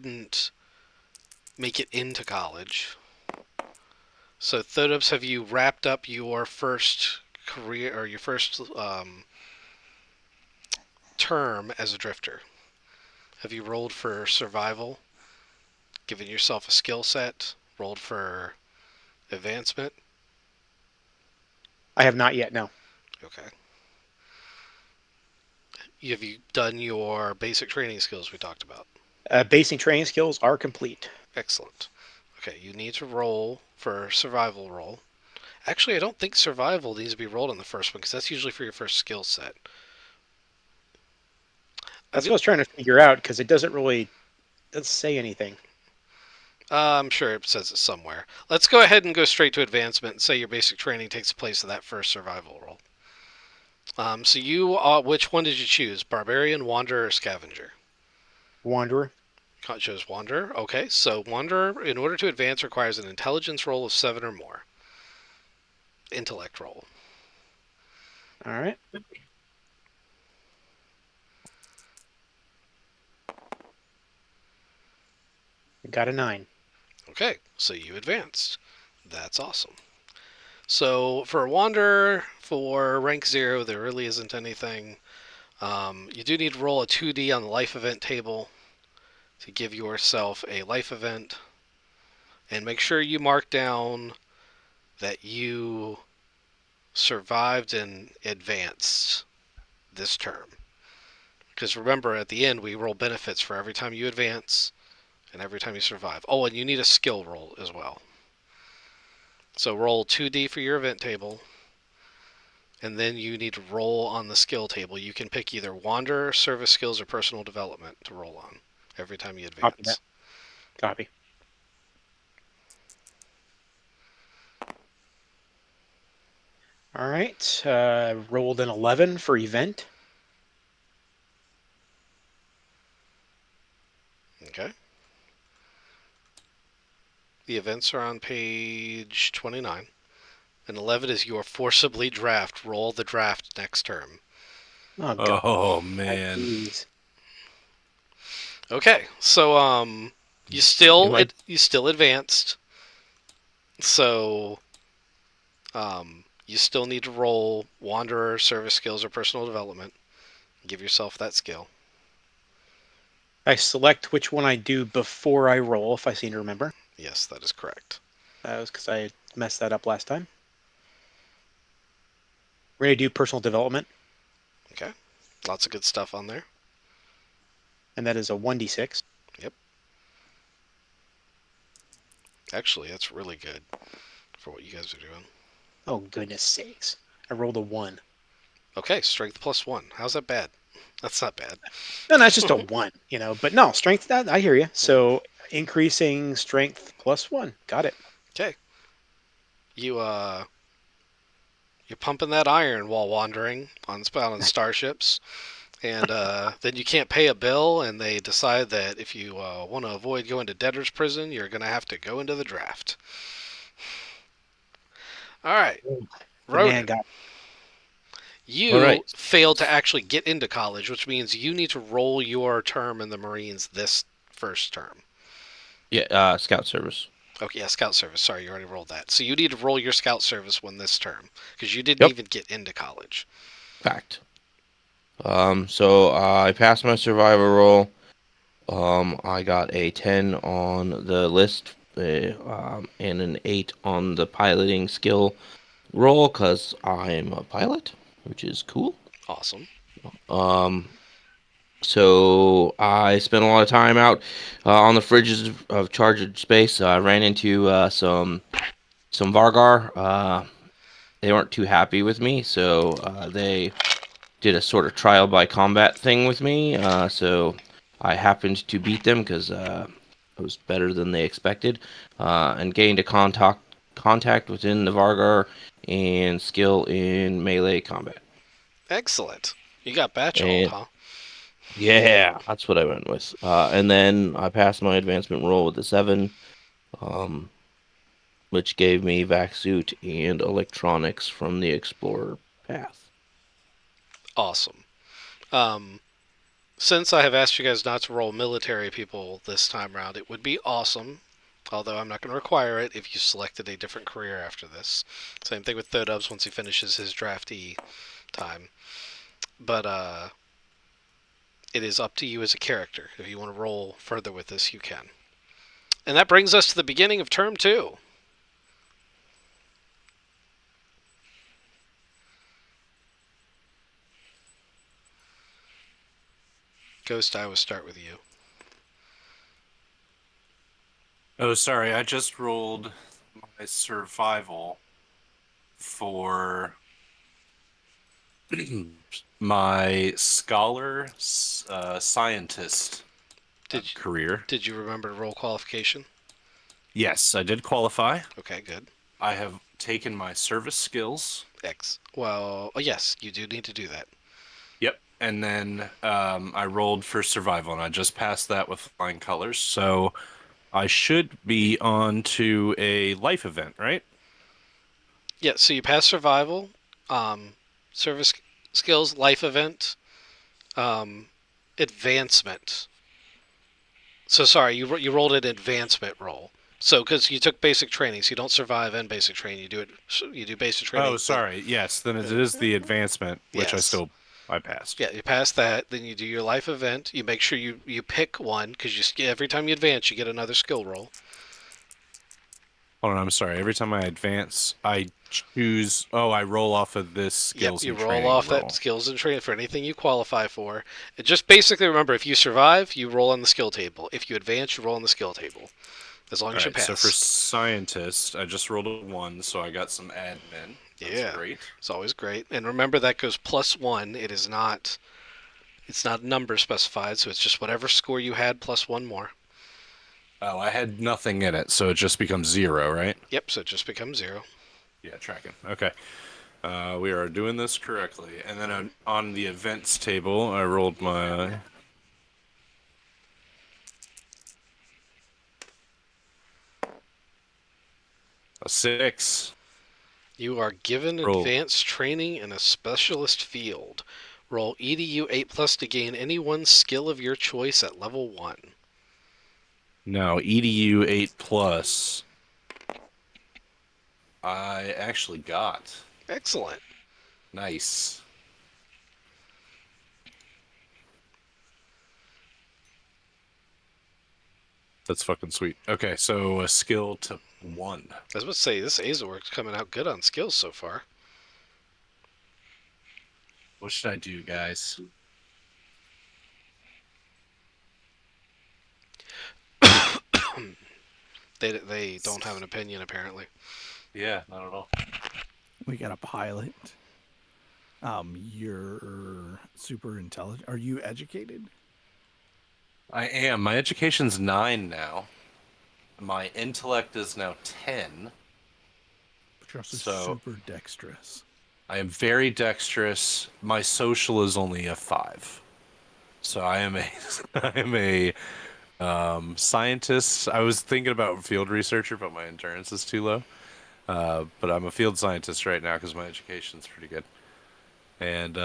didn't make it into college. So, Thodos, have you wrapped up your first career or your first term as a drifter? Have you rolled for survival, given yourself a skill set, rolled for advancement? I have not yet. No. Okay. Have you done your basic training skills we talked about? Basic training skills are complete. Excellent. Okay, you need to roll for survival roll. Actually, I don't think survival needs to be rolled on the first one because that's usually for your first skill set. I'm That's gonna, what I was trying to figure out because it doesn't say anything. I'm sure it says it somewhere. Let's go ahead and go straight to advancement and say your basic training takes place in that first survival roll. So which one did you choose? Barbarian, Wanderer, or Scavenger? Wanderer. Chose Wanderer. Okay, so Wanderer, in order to advance, requires an intelligence roll of 7 or more. Intellect roll. All right. Got a 9. Okay, so you advanced. That's awesome. So for Wanderer, for rank 0, there really isn't anything. You do need to roll a 2D on the life event table to give yourself a life event. And make sure you mark down that you survived and advanced this term. Because remember, at the end, we roll benefits for every time you advance and every time you survive. Oh, and you need a skill roll as well. So roll 2D for your event table, and then you need to roll on the skill table. You can pick either Wanderer, Service Skills, or Personal Development to roll on every time you Copy that. advance. Copy. All right. Rolled an 11 for event. Okay. The events are on page 29. And 11 is your forcibly draft. Roll the draft next term. Oh god. Oh man. Jeez. Okay, so Do I? you still advanced. So you still need to roll Wanderer, Service Skills, or Personal Development. Give yourself that skill. I select which one I do before I roll, if I seem to remember. Yes, that is correct. That was because I messed that up last time. We're gonna do personal development, Okay, lots of good stuff on there. and that is a 1d6. Yep, actually, that's really good for what you guys are doing. Oh goodness sakes! I rolled a 1. Okay, Strength plus 1. How's that bad? That's not bad. No, that's just a 1, But no, strength. That I hear you. So increasing strength plus 1. Got it. Okay, you you're pumping that iron while wandering on starships, and then you can't pay a bill, and they decide that if you want to avoid going to debtor's prison, you're gonna have to go into the draft. All right, The man Ronan, got. All right. you failed to actually get into college, which means you need to roll your term in the Marines this first term. Yeah, scout service. Okay, yeah, scout service. Sorry, you already rolled that. So you need to roll your scout service one this term because you didn't Yep. even get into college. Fact. So I passed my survivor roll. I got a 10 on the list, and an 8 on the piloting skill roll because I'm a pilot, which is cool. Awesome. Um, so I spent a lot of time out on the fridges of charged space. I ran into some Vargar. They weren't too happy with me, so they did a sort of trial by combat thing with me. So I happened to beat them because it was better than they expected, and gained a contact within the Vargar and skill in melee combat. Excellent. You got Batchald, And huh? yeah, that's what I went with. And then I passed my advancement roll with a 7, um, which gave me vac suit and electronics from the explorer path. Awesome. Um, since I have asked you guys not to roll military people this time around, it would be awesome. Although I'm not going to require it if you selected a different career after this. Same thing with Thodubs once he finishes his draftee time. But it is up to you as a character. If you want to roll further with this, you can. And that brings us to the beginning of term 2. Ghost, I will start with you. Oh, sorry. I just rolled my survival for my scholar scientist Did you, career. did you remember to roll qualification? Yes, I did qualify. Okay, good. I have taken my service skills. X. Well, yes, you do need to do that. Yep. And then I rolled for survival, and I just passed that with flying colors. So I should be on to a life event, right? Yeah, so you pass survival, service skills, life event, um, advancement. So sorry, you rolled an advancement roll. So because you took basic training, so you don't survive and basic training. You do basic Oh, training, but sorry. Yes, then it is the advancement, which yes, I passed. yeah, you pass that. Then you do your life event. You make sure you pick one because every time you advance, you get another skill roll. Hold on, I'm sorry. Every time I advance, I choose. Oh, I roll off of this Yep, skills you and roll training off that roll. skills and training for anything you qualify for. And just basically remember, if you survive, you roll on the skill table. If you advance, you roll on the skill table. As long All as you right, so for pass. scientist, I just rolled a 1, so I got some admin. That's Yeah, great. it's always great. And remember that goes +1. It's not number specified, so it's just whatever score you had plus one more. Oh, I had nothing in it, so it just becomes 0, right? Yep, so it just becomes 0. Yeah, tracking. Okay. We are doing this correctly. And then on the events table, I rolled my a 6. You are given Roll. advanced training in a specialist field. Roll EDU 8 plus to gain any one skill of your choice at level 1. No, EDU 8 plus. I actually got. Excellent. Nice. That's fucking sweet. Okay, so a skill to 1. I was about to say, this Azor's coming out good on skills so far. What should I do, guys? They don't have an opinion, apparently. Yeah, not at all. We got a pilot. You're super intelligent. Are you educated? I am. My education's 9 now. My intellect is now 10. But you're also So super dexterous. I am very dexterous. My social is only a 5. So I am a I am a scientist. I was thinking about field researcher, but my endurance is too low. But I'm a field scientist right now because my education's pretty good. And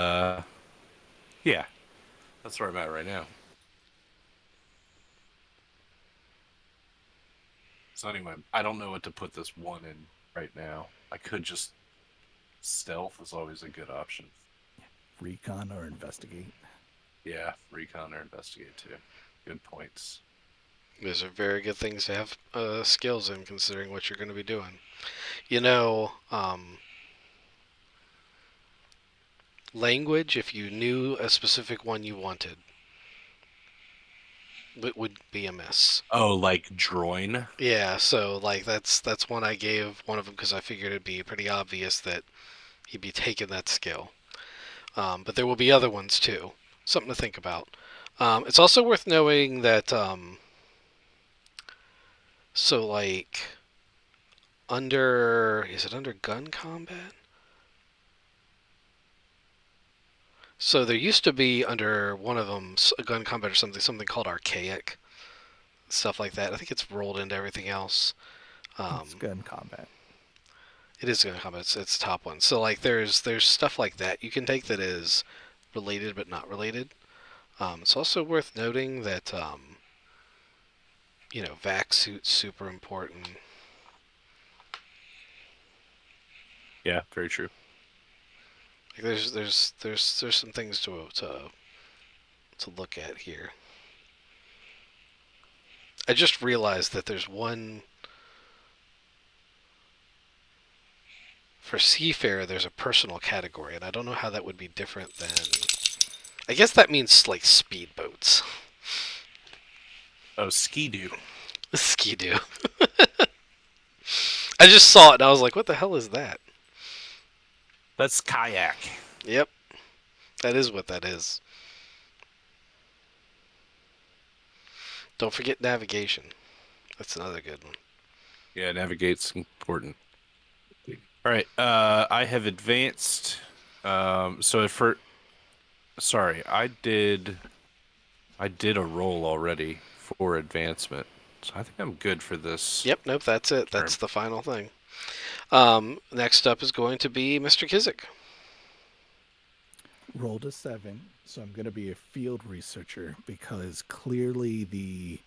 yeah, that's where I'm at right now. So anyway, I don't know what to put this 1 in right now. I could just stealth is always a good option. Recon or investigate. Yeah, recon or investigate too. Good points. These are very good things to have skills in, considering what you're going to be doing. You know, language, if you knew a specific one you wanted, it would be a miss. Oh, like droin? Yeah, so like that's one I gave one of them because I figured it'd be pretty obvious that he'd be taking that skill. But there will be other ones too. Something to think about. It's also worth knowing that so like is it under gun combat? So there used to be under one of them a gun combat or something called archaic stuff like that. I think it's rolled into everything else. It's gun combat. It is gun combat. It's the top one. So like there's stuff like that you can take that is related but not related. It's also worth noting that vac suit's super important. Yeah, very true. Like there's some things to look at here. I just realized that there's one for seafarer. There's a personal category, and I don't know how that would be different than. I guess that means like speedboats. Oh, ski-doo. Ski-doo. I just saw it and I was like, what the hell is that? That's kayak. Yep, that is what that is. Don't forget navigation. That's another good one. Yeah, navigate's important. All right, I have advanced. So for sorry, I did a roll already for advancement, so I think I'm good for this Yep, nope, that's it. term. That's the final thing. Next up is going to be Mr. Kizik. Rolled a 7, so I'm going to be a field researcher because clearly the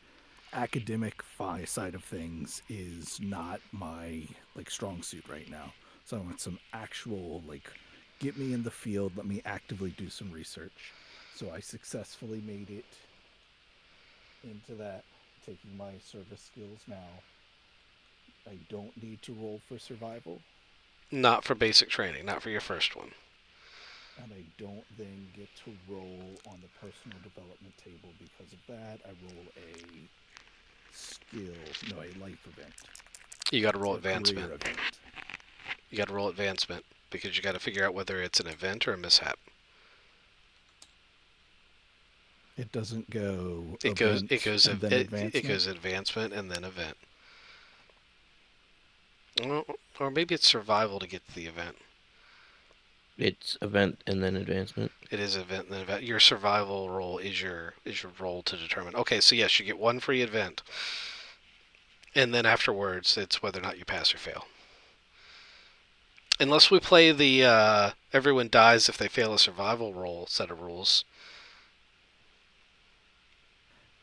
academic side of things is not my strong suit right now. So I want some actual get me in the field, let me actively do some research. So I successfully made it into that, taking my service skills now. I don't need to roll for survival, Not for basic training, not for your first one. and I don't then get to roll on the personal development table because of that. I roll a skill, no, a life event. You got to roll A career advancement. event. You got to roll advancement because you got to figure out whether it's an event or a mishap. It doesn't go It goes. event It goes. and then advancement. It goes advancement and then event. Well, or maybe it's survival to get to the event. It's event and then advancement. It is event and then event. Your survival roll is your roll to determine. Okay, so yes, you get one free event, and then afterwards, it's whether or not you pass or fail. Unless we play the everyone dies if they fail a survival roll set of rules.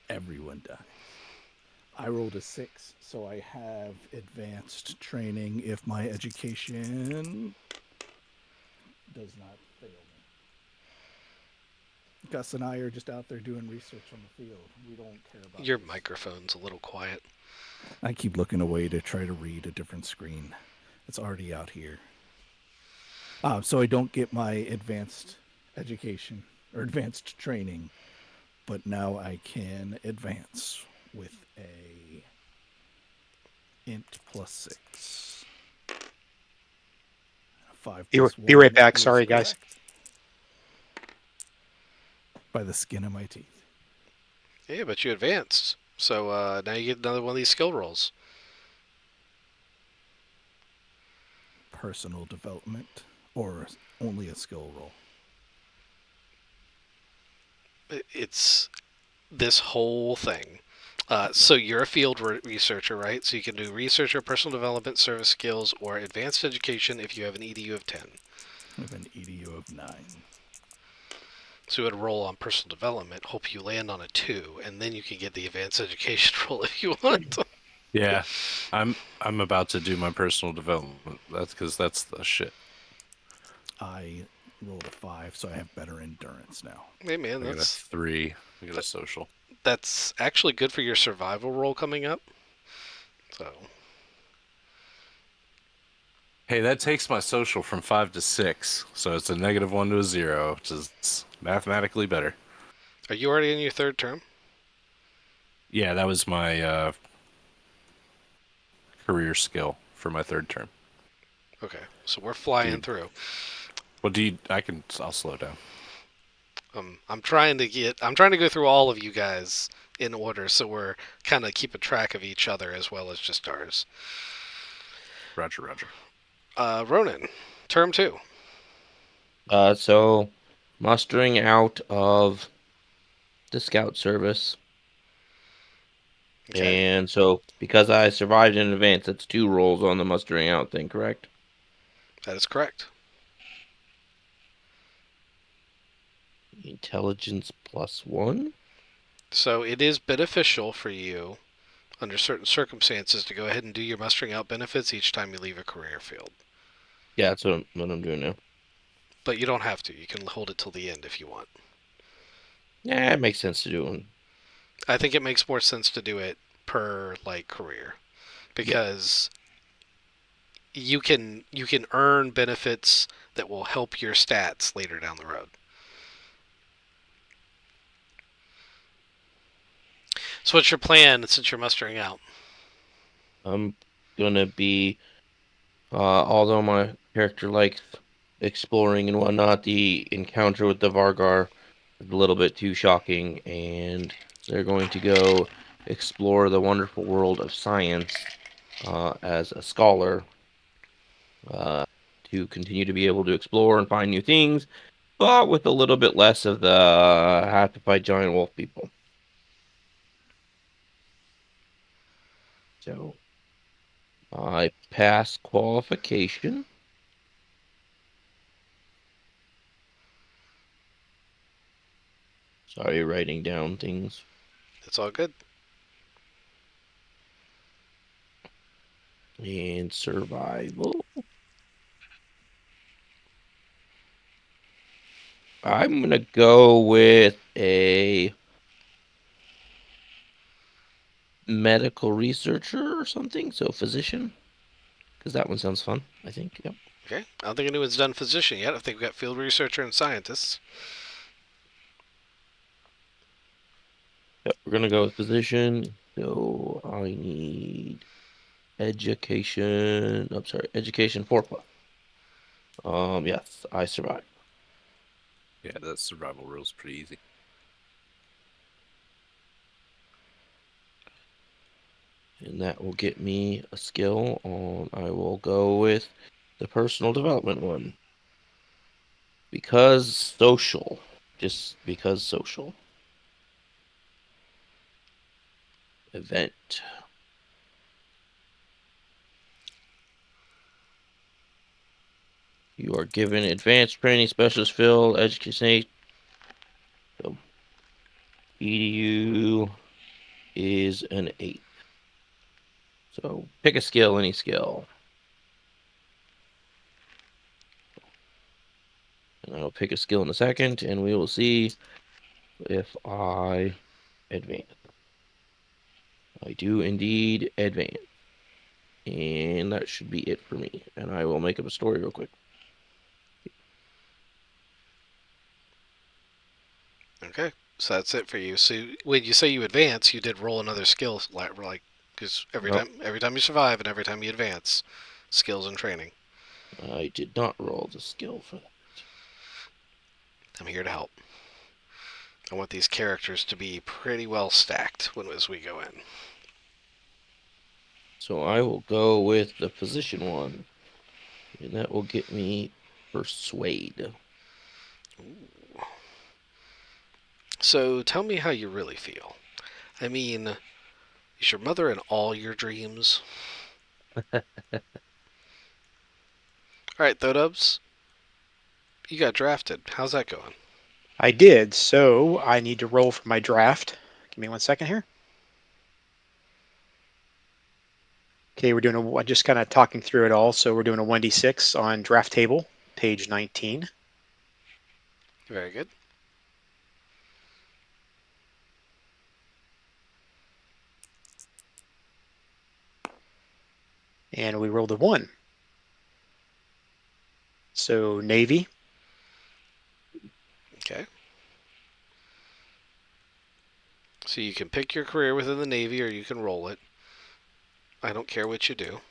Everyone dies. I rolled a 6, so I have advanced training if my education does not fail me. Gus and I are just out there doing research on the field. We don't care about Your this. microphone's a little quiet. I keep looking away to try to read a different screen. It's already out here. So I don't get my advanced education or advanced training, but now I can advance with a int +6. 5 Be, plus be right 1 back. is Sorry, guys. correct. By the skin of my teeth. Yeah, but you advanced. So now you get another one of these skill rolls. Personal development or only a skill roll? It's this whole thing. So you're a field researcher, right? So you can do researcher, personal development, service skills, or advanced education if you have an EDU of 10. I have an EDU of 9. So you would roll on personal development, hope you land on a 2, and then you can get the advanced education roll if you want. Yeah, I'm about to do my personal development. That's because that's the shit. I rolled a 5, so I have better endurance now. Hey man, I got a 3. I got a social. that's actually good for your survival roll coming up. So Hey, that takes my social from 5 to 6, so it's a -1 to a 0, which is mathematically better. are you already in your third term? Yeah, that was my career skill for my third term. Okay, so we're flying Dude. through. Well, I'll slow down. I'm trying to go through all of you guys in order, so we're kind of keeping track of each other as well as just ours. Roger, Roger. Ronan, term 2. So mustering out of the scout service. Okay, And so, because I survived in advance, that's 2 rolls on the mustering out thing, correct? that is correct. Intelligence +1. So it is beneficial for you, under certain circumstances, to go ahead and do your mustering out benefits each time you leave a career field. Yeah, that's what I'm doing now. But you don't have to. You can hold it till the end if you want. Yeah, it makes sense to do. I think it makes more sense to do it per career, Yeah. because you can earn benefits that will help your stats later down the road. So what's your plan since you're mustering out? I'm gonna be, although my character likes exploring and whatnot, the encounter with the Vargar is a little bit too shocking, and they're going to go explore the wonderful world of science as a scholar uh, to continue to be able to explore and find new things, but with a little bit less of the have to fight giant wolf people. So I pass qualification. Sorry, writing down things. It's all good. And survival. I'm gonna go with a medical researcher or something, so physician, because that one sounds fun, I think. Yep. Okay. I don't think anyone's done physician yet. I think we've got field researcher and scientists. Yep, we're gonna go with physician. So I need education. I'm sorry, education 4 plus. Yes, I survived. Yeah, that survival rule's pretty easy. And that will get me a skill on, I will go with the personal development one. Because social. Just because social. Event. You are given advanced training specialist field education. So EDU is an 8. So pick a skill, any skill. And I'll pick a skill in a second, and we will see if I advance. I do indeed advance. And that should be it for me. And I will make up a story real quick. Okay. So that's it for you. So when you say you advance, you did roll another skill, because every No, time you survive and every time you advance, skills and training. I did not roll the skill for that. I'm here to help. I want these characters to be pretty well stacked as we go in. So I will go with the physician one. And that will get me persuade. So tell me how you really feel. I mean, is your mother in all your dreams? Alright, Thodubs, you got drafted. How's that going? I did, so I need to roll for my draft. Give me 1 second here. Okay, we're doing just kind of talking through it all. So we're doing a 1d6 on draft table, page 19. Very good. And we rolled a 1. So Navy. Okay. So you can pick your career within the Navy or you can roll it. I don't care what you do.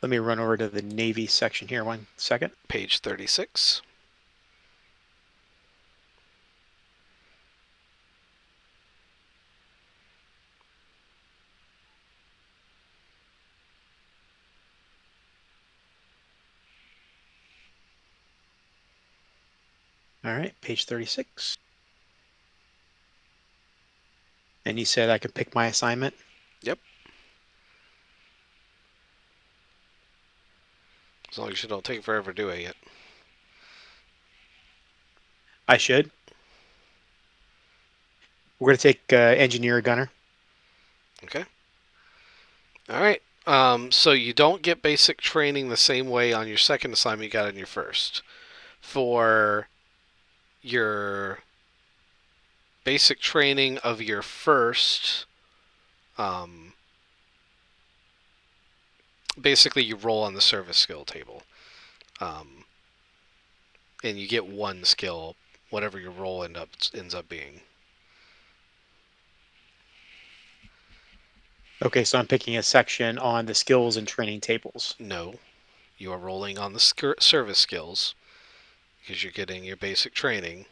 Let me run over to the Navy section here 1 second. Page 36. All right, page 36. And you said I could pick my assignment? Yep. As long as you don't take forever doing it. I should. We're going to take engineer gunner. Okay. All right. So you don't get basic training the same way on your second assignment you got on your first. For your basic training of your first, um, basically you roll on the service skill table, um, and you get one skill, whatever your roll ends up being. Okay, so I'm picking a section on the skills and training tables. No, you are rolling on the service skills because you're getting your basic training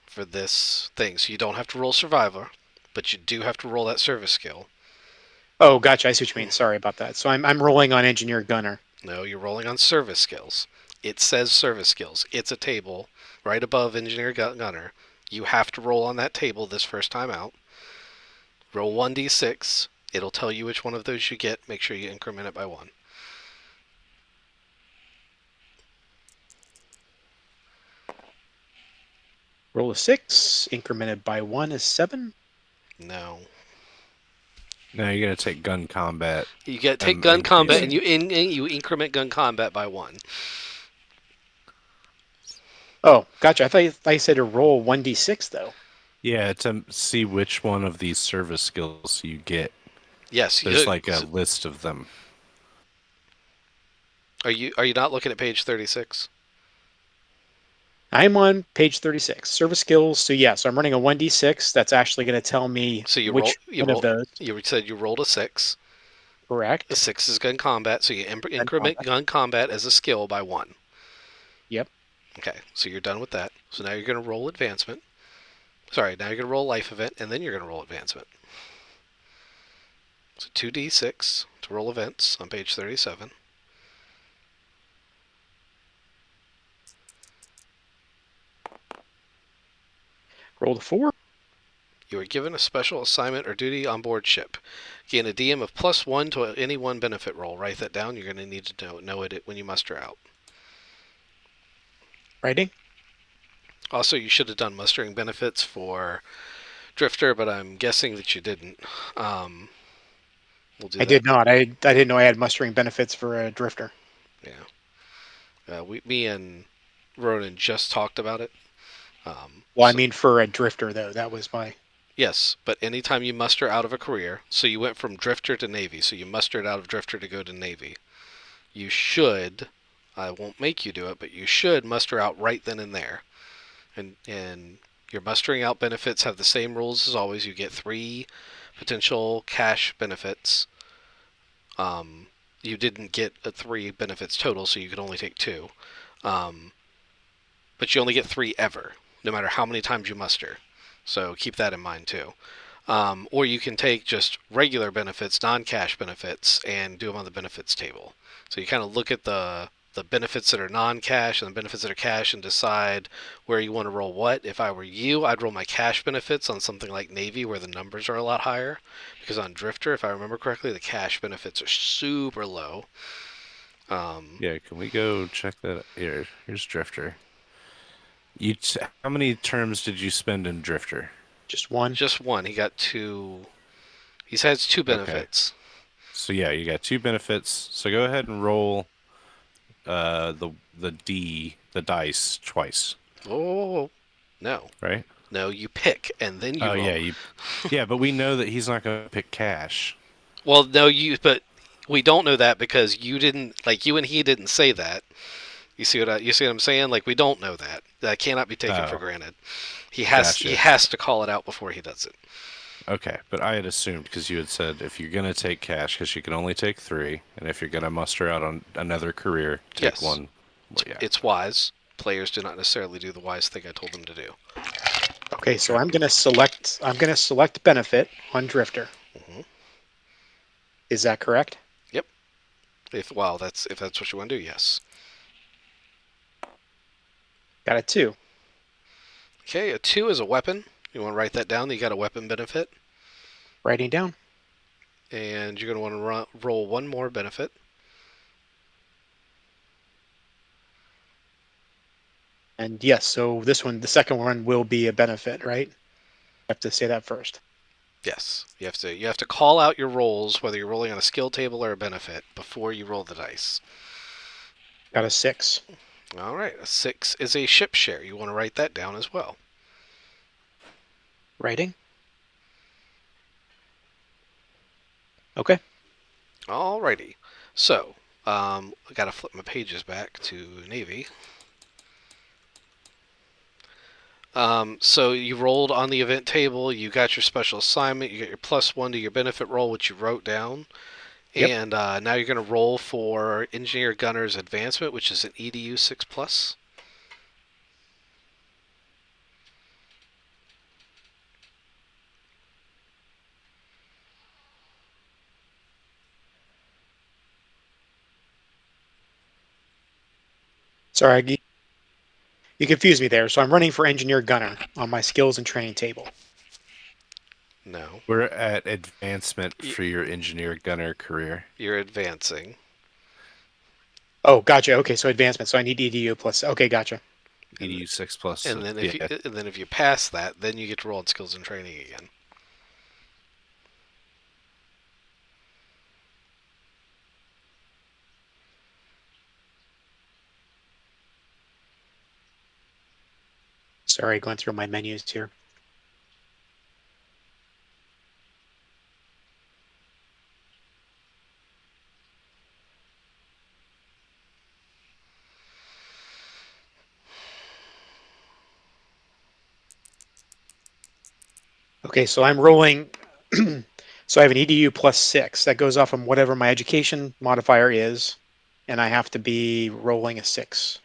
for this thing. So you don't have to roll survivor, but you do have to roll that service skill. Oh, gotcha. I see what you mean. Sorry about that. So I'm rolling on engineer gunner. No, you're rolling on service skills. It says service skills. It's a table right above engineer gunner. You have to roll on that table this first time out. Roll 1d6. It'll tell you which one of those you get. Make sure you increment it by 1. Roll a 6, incremented by 1 is 7. No. Now you're gonna take gun combat You get take and gun combat increasing. and you increment gun combat by 1. Oh, gotcha. I thought you said to roll 1d6 though. Yeah, to see which one of these service skills you get. Yes, There's like a list of them. are you not looking at page 36? I'm on page 36, service skills. So yeah, so I'm running a 1d6. That's actually going to tell me So which one of those. you said you rolled a 6. A Correct. 6 is gun combat, so you Gun increment combat. gun combat as a skill by 1. Yep. Okay, so you're done with that. So now you're going to roll advancement. Sorry, now you're going to roll life event, and then you're going to roll advancement. So 2d6 to roll events on page 37. Roll the 4. You are given a special assignment or duty on board ship. Gain a DM of +1 to any one benefit roll. Write that down. You're going to need to know it when you muster out. Writing. Also, you should have done mustering benefits for Drifter, but I'm guessing that you didn't. We'll do I that. did not. I didn't know I had mustering benefits for a drifter. Yeah. Me and Ronan just talked about it. Well, I So, mean for a drifter though. That was my. yes, but anytime you muster out of a career, so you went from Drifter to Navy, so you mustered out of Drifter to go to Navy, you should, I won't make you do it, but you should muster out right then and there. And your mustering out benefits have the same rules as always. You get 3 potential cash benefits. You didn't get 3 benefits total, so you could only take 2. Um, but you only get 3 ever, no matter how many times you muster. So keep that in mind too. Or you can take just regular benefits, non-cash benefits, and do them on the benefits table. So you kind of look at the benefits that are non-cash and the benefits that are cash and decide where you want to roll what. If I were you, I'd roll my cash benefits on something like Navy where the numbers are a lot higher. Because on Drifter, if I remember correctly, the cash benefits are super low. Yeah, can we go check that? Here, here's Drifter. How many terms did you spend in Drifter? Just one. Just one. He got 2. He has 2 Okay. benefits. So yeah, you got 2 benefits. So go ahead and roll the dice twice, Oh, no. right? No, you pick and then you Oh roll. yeah, but we know that he's not going to pick cash. Well, no, but we don't know that because you didn't, like, you and he didn't say that. You see what I'm saying? Like, we don't know that. That cannot be taken for Oh, granted. He gotcha. has to call it out before he does it. Okay, but I had assumed because you had said if you're going to take cash, because you can only take 3, and if you're going to muster out on another career, take Yes, 1. Well, yeah. it's wise. Players do not necessarily do the wise thing I told them to do. Okay, so Okay. I'm going to select. I'm going to select benefit on drifter. Hmm. Is that correct? Yep. If that's what you want to do, yes. Got a 2. Okay, a 2 is a weapon. You want to write that down. That you got a weapon benefit, Writing down. and you're going to want to roll one more benefit. And yes, so this one, the second one will be a benefit, right? have to say that first. Yes, you have to call out your rolls, whether you're rolling on a skill table or a benefit, before you roll the dice. Got a 6. All right, a 6 is a ship share. You want to write that down as well. Writing. Okay. Alrighty. So, I gotta flip my pages back to Navy. So you rolled on the event table. You got your special assignment. You got your +1 to your benefit roll, which you wrote down. Yep. And now you're gonna roll for Engineer Gunner's Advancement, which is an EDU 6+. Sorry, you confused me there. So I'm running for engineer gunner on my skills and training table. No, We're at advancement Y- for your engineer gunner career. you're advancing. Oh, gotcha. Okay, so advancement. So I need EDU plus. Okay, gotcha. And EDU 6+. and then Yeah. if you pass that, then you get to roll on skills and training again. Sorry, going through my menus here. Okay, so I'm rolling. So I have an EDU +6. That goes off of whatever my education modifier is, and I have to be rolling a 6.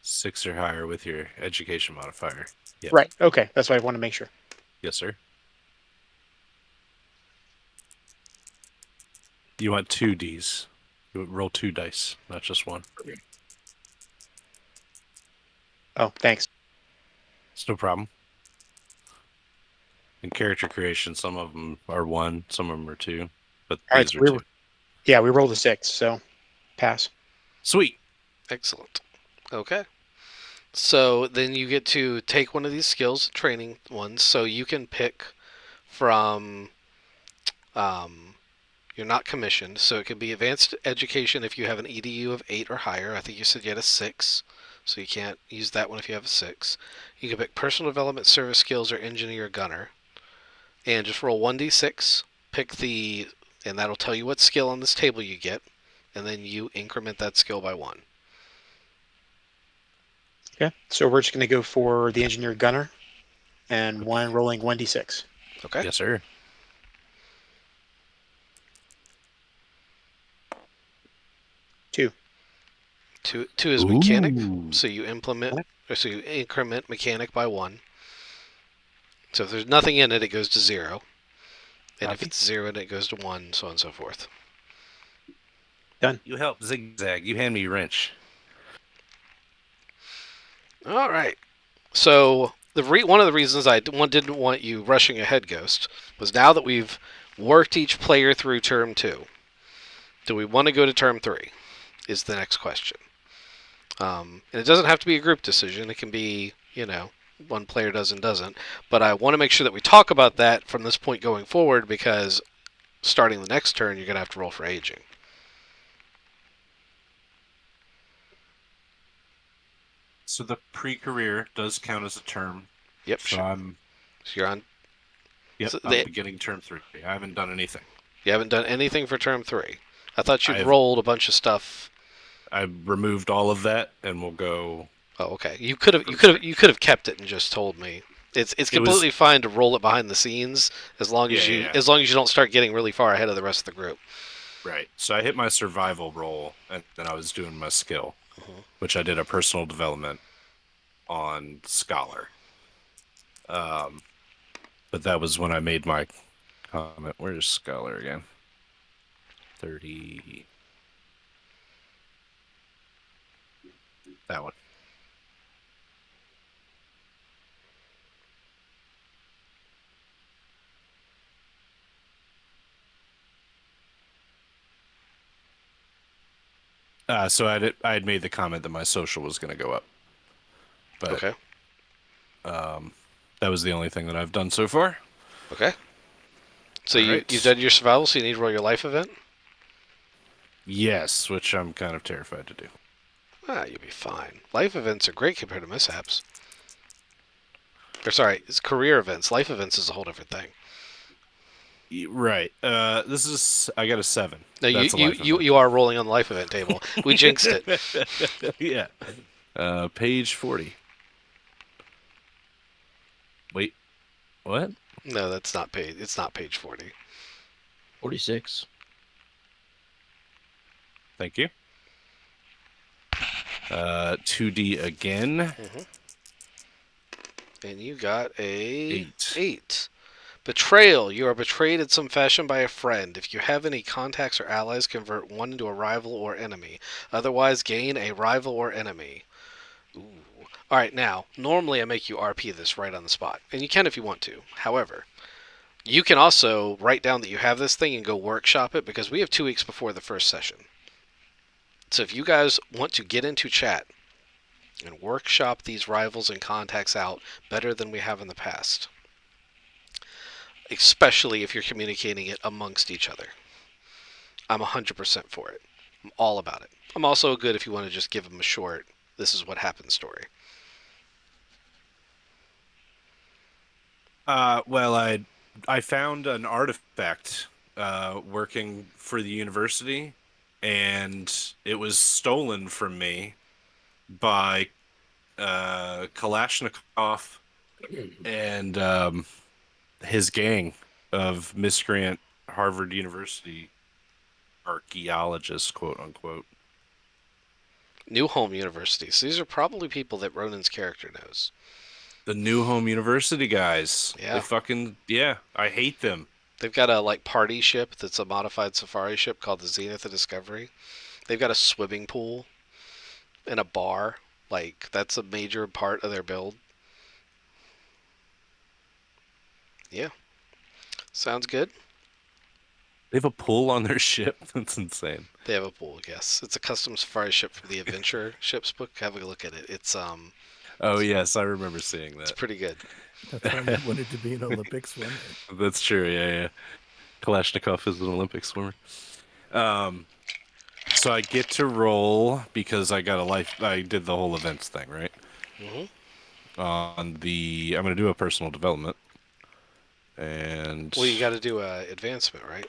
6 or higher with your education modifier. Yep. Right. Okay, that's why I want to make sure. Yes, sir. You want 2 Ds. You roll 2 dice, not just one. Oh, thanks. It's no problem. In character creation, some of them are 1, some of them are 2, but All right, these so are 2. we rolled a 6, so pass. Sweet. Excellent. Okay. So then you get to take one of these skills, training ones, so you can pick from. You're not commissioned, so it could be advanced education if you have an EDU of 8 or higher. I think you said you had a 6, so you can't use that one if you have a 6. You can pick personal development, service skills, or engineer gunner, and just roll 1d6. Pick the, and that'll tell you what skill on this table you get, and then you increment that skill by 1. Okay, so we're just going to go for the engineer gunner, and one rolling 1d6. Okay. Yes, sir. 2. Two is mechanic, Ooh. so you implement, or so you increment mechanic by 1. So if there's nothing in it, it goes to 0. And if Copy. it's 0, then it goes to 1, so on and so forth. Done. You help zigzag. You hand me your wrench. All right. So one of the reasons I didn't want you rushing ahead, Ghost, was now that we've worked each player through term 2, do we want to go to term 3? Is the next question. And it doesn't have to be a group decision. It can be, one player does and doesn't. But I want to make sure that we talk about that from this point going forward, because starting the next turn, you're going to have to roll for aging. So the pre-career does count as a term. Yep. So I'm So you're on. Yep, So I'm beginning term 3. I haven't done anything. you haven't done anything for term 3. I thought you'd I've rolled a bunch of stuff. I removed all of that, and we'll go. Oh, okay. You could have kept it and just told me. It's It was completely fine to roll it behind the scenes as long as yeah. as long as you don't start getting really far ahead of the rest of the group. Right. So I hit my survival roll, and then I was doing my skill, which I did a personal development on Scholar. But that was when I made my comment. Where's Scholar again? 30. That one. So I had made the comment that my social was going to go up, but Okay. That was the only thing that I've done so far. Okay. So All you've right. done your survival, so you need to roll your life event? Yes, which I'm kind of terrified to do. Ah, you'll be fine. Life events are great compared to mishaps. Or sorry, it's career events. Life events is a whole different thing. Right. This is I got a 7. No, That's a life event. you are rolling on the life event table. We jinxed it. Yeah. Page 40. Wait, what? No, that's not page. It's not page 40. 46. Thank you. 2D again. Mm-hmm. And you got a 8. 8. Betrayal. You are betrayed in some fashion by a friend. If you have any contacts or allies, convert one into a rival or enemy. Otherwise, gain a rival or enemy. Ooh. Alright, now, normally I make you RP this right on the spot. And you can if you want to. However, you can also write down that you have this thing and go workshop it because we have 2 weeks before the first session. So if you guys want to get into chat and workshop these rivals and contacts out better than we have in the past, especially if you're communicating it amongst each other, I'm 100% for it. I'm all about it. I'm also good if you want to just give them a short, this is what happened story. Well, I found an artifact working for the university, and it was stolen from me by Kalashnikov and his gang of miscreant Harvard University archaeologists, quote unquote. New Home Universities. These are probably people that Ronan's character knows. The New Home University guys. They Yeah. fucking, yeah, I hate them. They've got a party ship that's a modified safari ship called the Zenith of Discovery. They've got a swimming pool and a bar. That's a major part of their build. Yeah. Sounds good. They have a pool on their ship. That's insane. They have a pool, yes. It's a custom safari ship from the Adventure Ships book. Have a look at it. Oh yes, I remember seeing It's that. pretty good. That's why you wanted to be an Olympic swimmer. That's true. Yeah, yeah. Kalashnikov is an Olympic swimmer. Um, so I get to roll because I got a life. I did the whole events thing, right? Hmm. I'm gonna do a personal development, and Well, you got to do a advancement, right?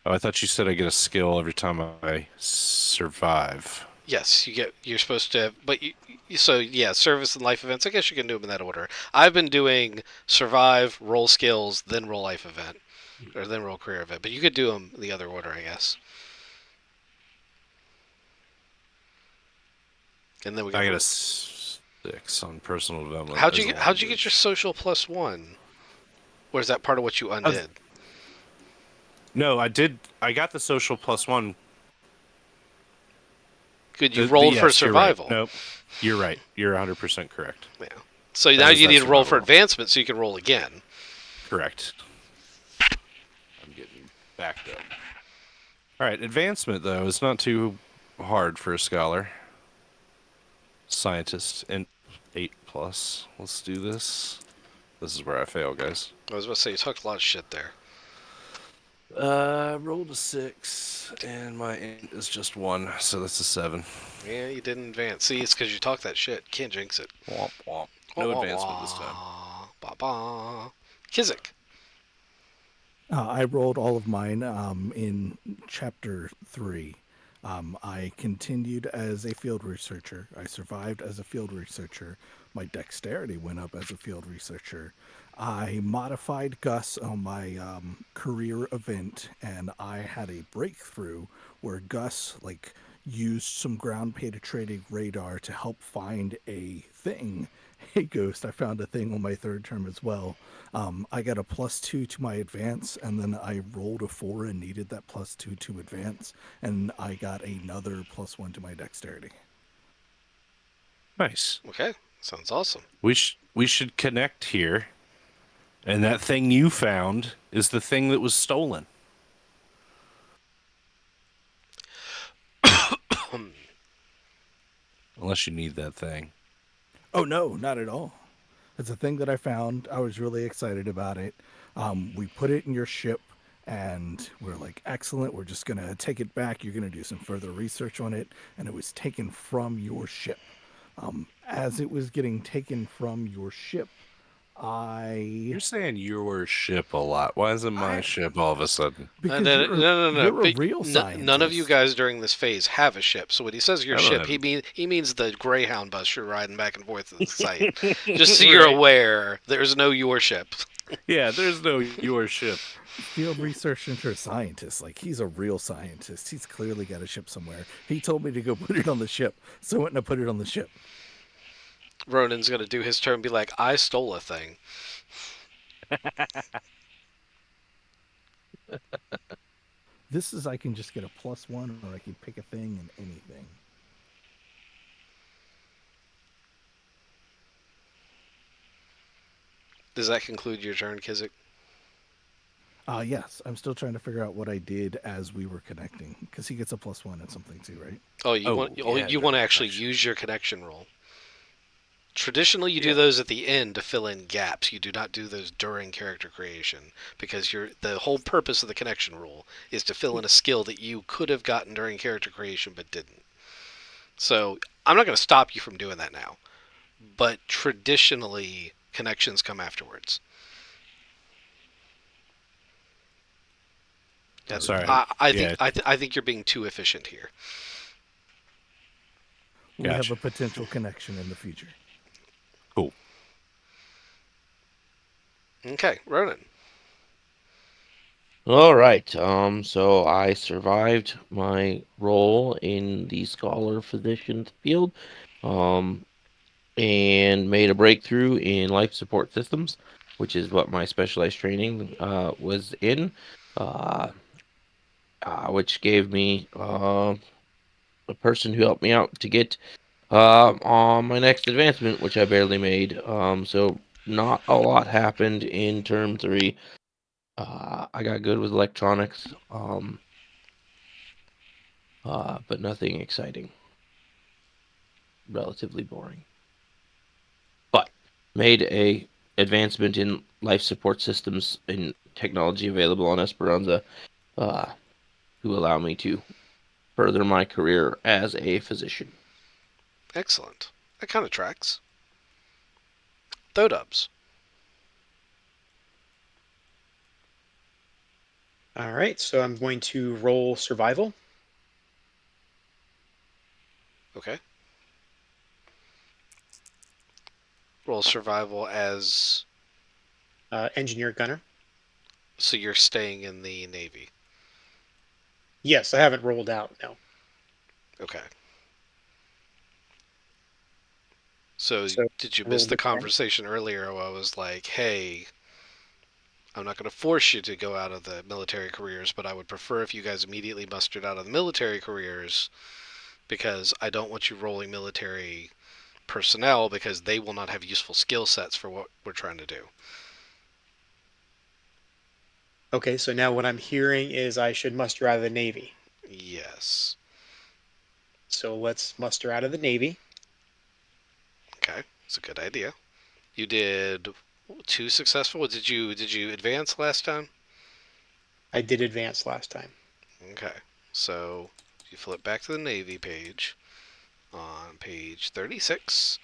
oh, I thought you said I get a skill every time I survive. Yes, You're supposed to, but so yeah, service and life events. I guess you can do them in that order. I've been doing survive, roll skills, then roll life event, or then roll career event. But you could do them in the other order, I guess. And then we got. I got a 6 on personal development. How'd as you a get? How'd you get your language. social +1? Or is that part of what you Uh, undid? No, I did. I got the social +1. Good, you rolled for Yes, you're right. survival. Nope, you're right. You're 100% correct. Yeah. So That now was you that need to roll survival for roll. advancement so you can roll again. Correct. I'm getting backed up. All right, advancement though is not too hard for a scholar, scientist, and 8+. Let's do this. This is where I fail, guys. I was about to say you talked a lot of shit there. Rolled a 6, and my int is just 1, so that's a 7. Yeah, you didn't advance. See, it's because you talk that shit. Can't jinx it. Womp womp. No Wah, wah, advancement this time. wah. Ba ba. Kizik. I rolled all of mine in chapter 3. I continued as a field researcher. I survived as a field researcher. My dexterity went up as a field researcher. I modified Gus on my career event, and I had a breakthrough where Gus used some ground penetrating radar to help find a thing. Hey, Ghost, I found a thing on my third term as well. I got a +2 to my advance, and then I rolled a 4 and needed that +2 to advance, and I got another +1 to my dexterity. Nice. Okay, sounds awesome. We should connect here, and that thing you found is the thing that was stolen. Unless you need that thing. Oh, no, not at all. It's a thing that I found. I was really excited about it. We put it in your ship, and we're like, excellent. We're just gonna take it back. You're gonna do some further research on it, and it was taken from your ship. As it was getting taken from your ship, I, You're saying your ship a lot. Why isn't my I, ship all of a sudden? No, because no, no, no, no. you're a But real none of you scientist. guys during this phase have a ship. So when he says your I don't ship, have. he means the Greyhound bus you're riding back and forth to the site. Just so you're Right. aware, there's no your ship. Yeah, there's no your ship. Field researcher scientist. Like, he's a real scientist. He's clearly got a ship somewhere. He told me to go put it on the ship, so I went and I put it on the ship. Ronan's gonna do his turn and be like, I stole a thing. This is, I can just get a +1, or I can pick a thing and anything. Does that conclude your turn, Kizik? Yes, I'm still trying to figure out what I did as we were connecting, because he gets a +1 and something too, right? Oh, Oh, yeah, you want to during actually connection. use your connection roll. Traditionally, you do Yeah. those at the end to fill in gaps. You do not do those during character creation because the whole purpose of the connection rule is to fill in a skill that you could have gotten during character creation but didn't. So I'm not going to stop you from doing that now, but traditionally connections come afterwards. And Sorry. I think Yeah, I think you're being too efficient here. We have gotcha. a potential connection in the future. Cool. Okay, Ronan. All right. So I survived my role in the scholar physician field, um, and made a breakthrough in life support systems, which is what my specialized training was in, uh, which gave me a person who helped me out to get on my next advancement, which I barely made. So not a lot happened in term three. I got good with electronics, but nothing exciting. Relatively boring. But made a advancement in life support systems and technology available on Esperanza, uh, who allow me to further my career as a physician. Excellent. That kind of tracks. Though dubs. All right, so I'm going to roll survival. Okay. Roll survival as Engineer gunner. so you're staying in the Navy. Yes, I haven't rolled out. No. Okay. So So did you miss rolled the a 10. conversation earlier where I was like, hey, I'm not going to force you to go out of the military careers, but I would prefer if you guys immediately mustered out of the military careers because I don't want you rolling military personnel because they will not have useful skill sets for what we're trying to do. Okay, so now what I'm hearing is I should muster out of the Navy. Yes. So let's muster out of the Navy. Okay. It's a good idea. You did two successful. Did you advance last time? I did advance last time. Okay. So you flip back to the Navy page on page 36.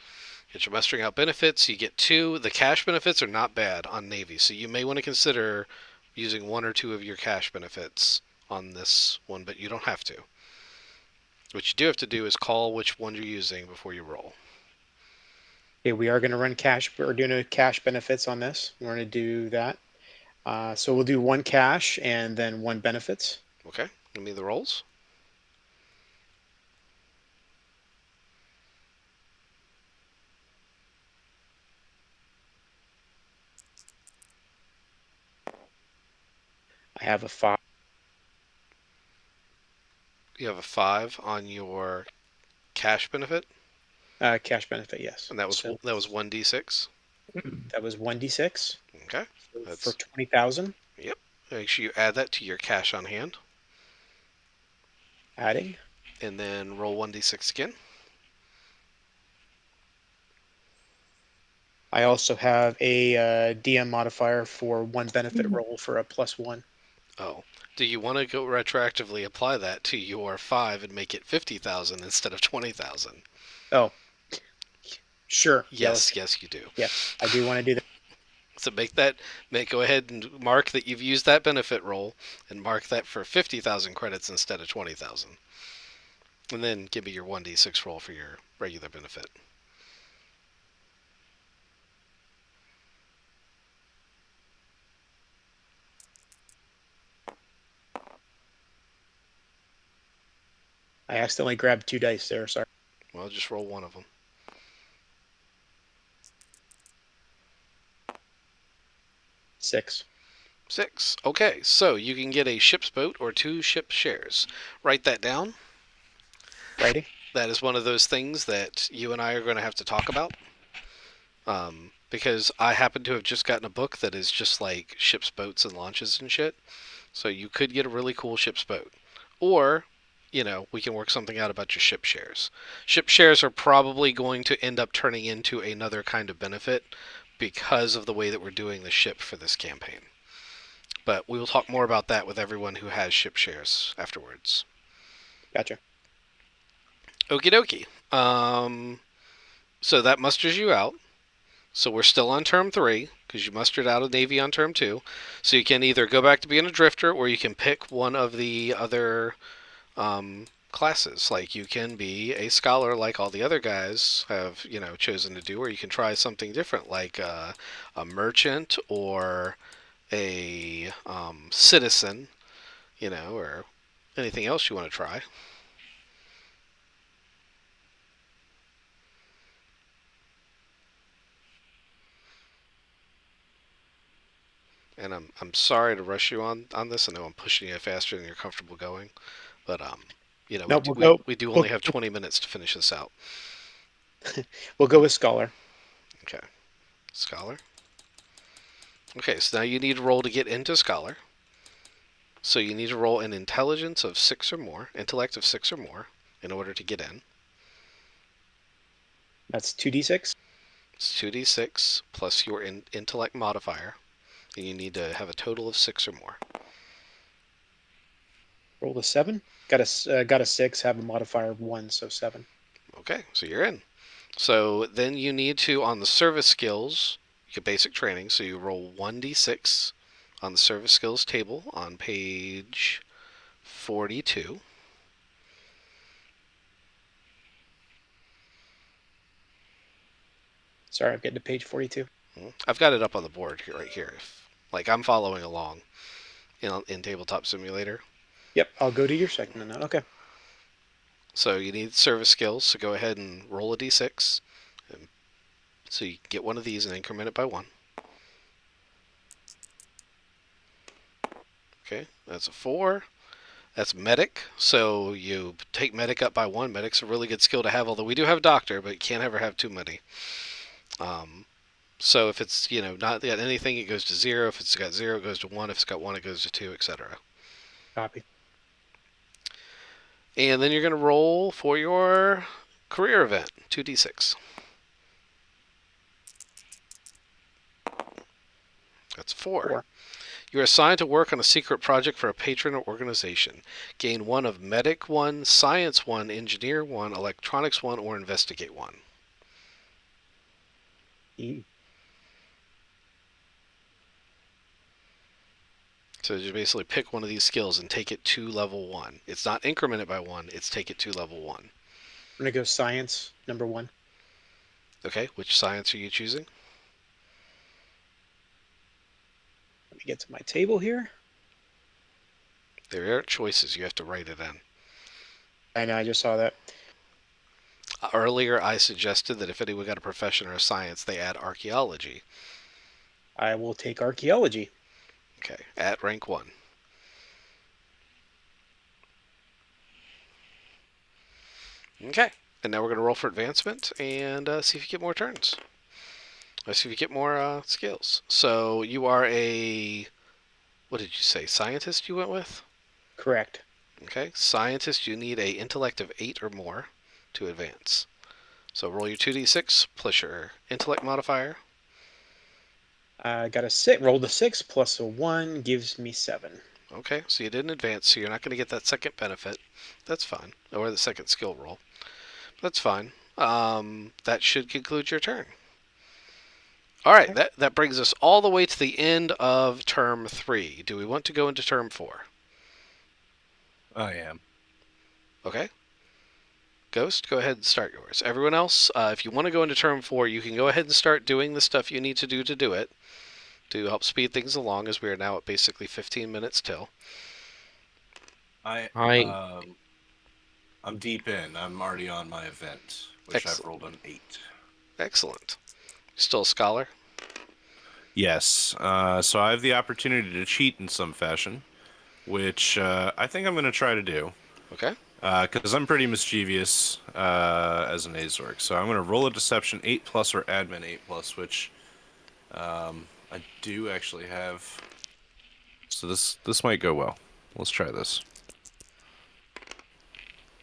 Get your mustering out benefits. You get two. The cash benefits are not bad on Navy, so you may want to consider using one or two of your cash benefits on this one, but you don't have to. What you do have to do is call which one you're using before you roll. Okay, we are going to run cash. We're doing a cash benefits on this. We're going to do that. So we'll do one cash and then one benefits. Okay? Give me the rolls. I have a 5 You have a 5 on your cash benefit, cash benefit, yes. and that was So that was 1d6. that was 1d6 Okay? for That's 20,000. Yep. Make sure you add that to your cash on hand, Adding. and then roll 1d6 again. I also have a DM modifier for one benefit roll for a +1. Oh, do you want to go retroactively apply that to your 5 and make it 50,000 instead of 20,000? Oh, sure. Yeah, let's. Yes, you do. Yeah, I do want to do that. So go ahead and mark that you've used that benefit roll, and mark that for 50,000 credits instead of 20,000, and then give me your 1d6 roll for your regular benefit. I accidentally grabbed 2 dice there. Sorry. Well, just roll one of them. 6. 6. Okay, so you can get a ship's boat or 2 ship shares. Write that down. Righty. That is one of those things that you and I are going to have to talk about. Because I happen to have just gotten a book that is just like ships, boats, and launches and shit. So you could get a really cool ship's boat. Or, we can work something out about your ship shares. Ship shares are probably going to end up turning into another kind of benefit because of the way that we're doing the ship for this campaign. But we will talk more about that with everyone who has ship shares afterwards. Gotcha. Okie dokie. So that musters you out. So we're still on term 3 because you mustered out of Navy on term 2. So you can either go back to being a drifter or you can pick one of the other classes. Like you can be a scholar like all the other guys have, chosen to do, or you can try something different like a merchant or a citizen, or anything else you want to try. And I'm sorry to rush you on this. I know I'm pushing you faster than you're comfortable going, but No, we do We'll, only have 20 minutes to finish this out. we'll go with scholar. Okay, scholar. Okay, so now you need to roll to get into scholar. So you need to roll an intelligence of 6 or more, intellect of 6 or more, in order to get in. That's 2d6. It's 2d6 plus your intellect modifier, and you need to have a total of 6 or more. Roll a 7. Got a 6. Have a modifier of 1, so 7. Okay, so you're in. So then you need to, on the service skills, your basic training, so you roll 1d6 on the service skills table on page 42. Sorry, I'm getting to page 42. I've got it up on the board right here. Like I'm following along in Tabletop Simulator. Yep, I'll go to your second now. Okay. So you need service skills, so go ahead and roll a d6. And so you get one of these and increment it by 1. Okay, that's a 4. That's medic, so you take medic up by 1. Medic's a really good skill to have, although we do have doctor, but you can't ever have too many. So if it's, not got anything, it goes to 0. If it's got 0, it goes to 1. If it's got 1, it goes to 2, etc. Copy. And then you're going to roll for your career event, 2d6. That's 4. 4. You're assigned to work on a secret project for a patron or organization. Gain 1 of Medic 1, Science 1, Engineer 1, Electronics 1, or Investigate 1. So you basically pick one of these skills and take it to level 1. It's not incremented by 1, it's take it to level 1. I'm going to go science, number 1. Okay, which science are you choosing? Let me get to my table here. There are choices, you have to write it in. I know, I just saw that. Earlier, I suggested that if anyone got a profession or a science, they add archaeology. I will take archaeology. Okay, at rank 1. Okay, and now we're going to roll for advancement and see if you get more turns. Let's see if you get more skills. So you are what did you say, scientist you went with? Correct. Okay, scientist, you need a intellect of 8 or more to advance. So roll your 2d6 plus your intellect modifier. I got a six. Rolled a 6 plus a 1 gives me 7. Okay, so you didn't advance, so you're not going to get that second benefit. That's fine. Or the second skill roll. That's fine. That should conclude your turn. All right, Okay. that brings us all the way to the end of term 3. Do we want to go into term 4? I am. Okay. Ghost, go ahead and start yours. Everyone else, if you want to go into term 4, you can go ahead and start doing the stuff you need to do it to help speed things along, as we are now at basically 15 minutes till. I I um I'm deep in. I'm already on my event, which I've Excellent. rolled an 8. Excellent. Still a scholar? Yes. So I have the opportunity to cheat in some fashion, which I think I'm going to try to do. Okay. Because I'm pretty mischievous as an Azorc. So I'm going to roll a deception 8 plus or admin 8 plus, which I do actually have. So this might go well. Let's try this.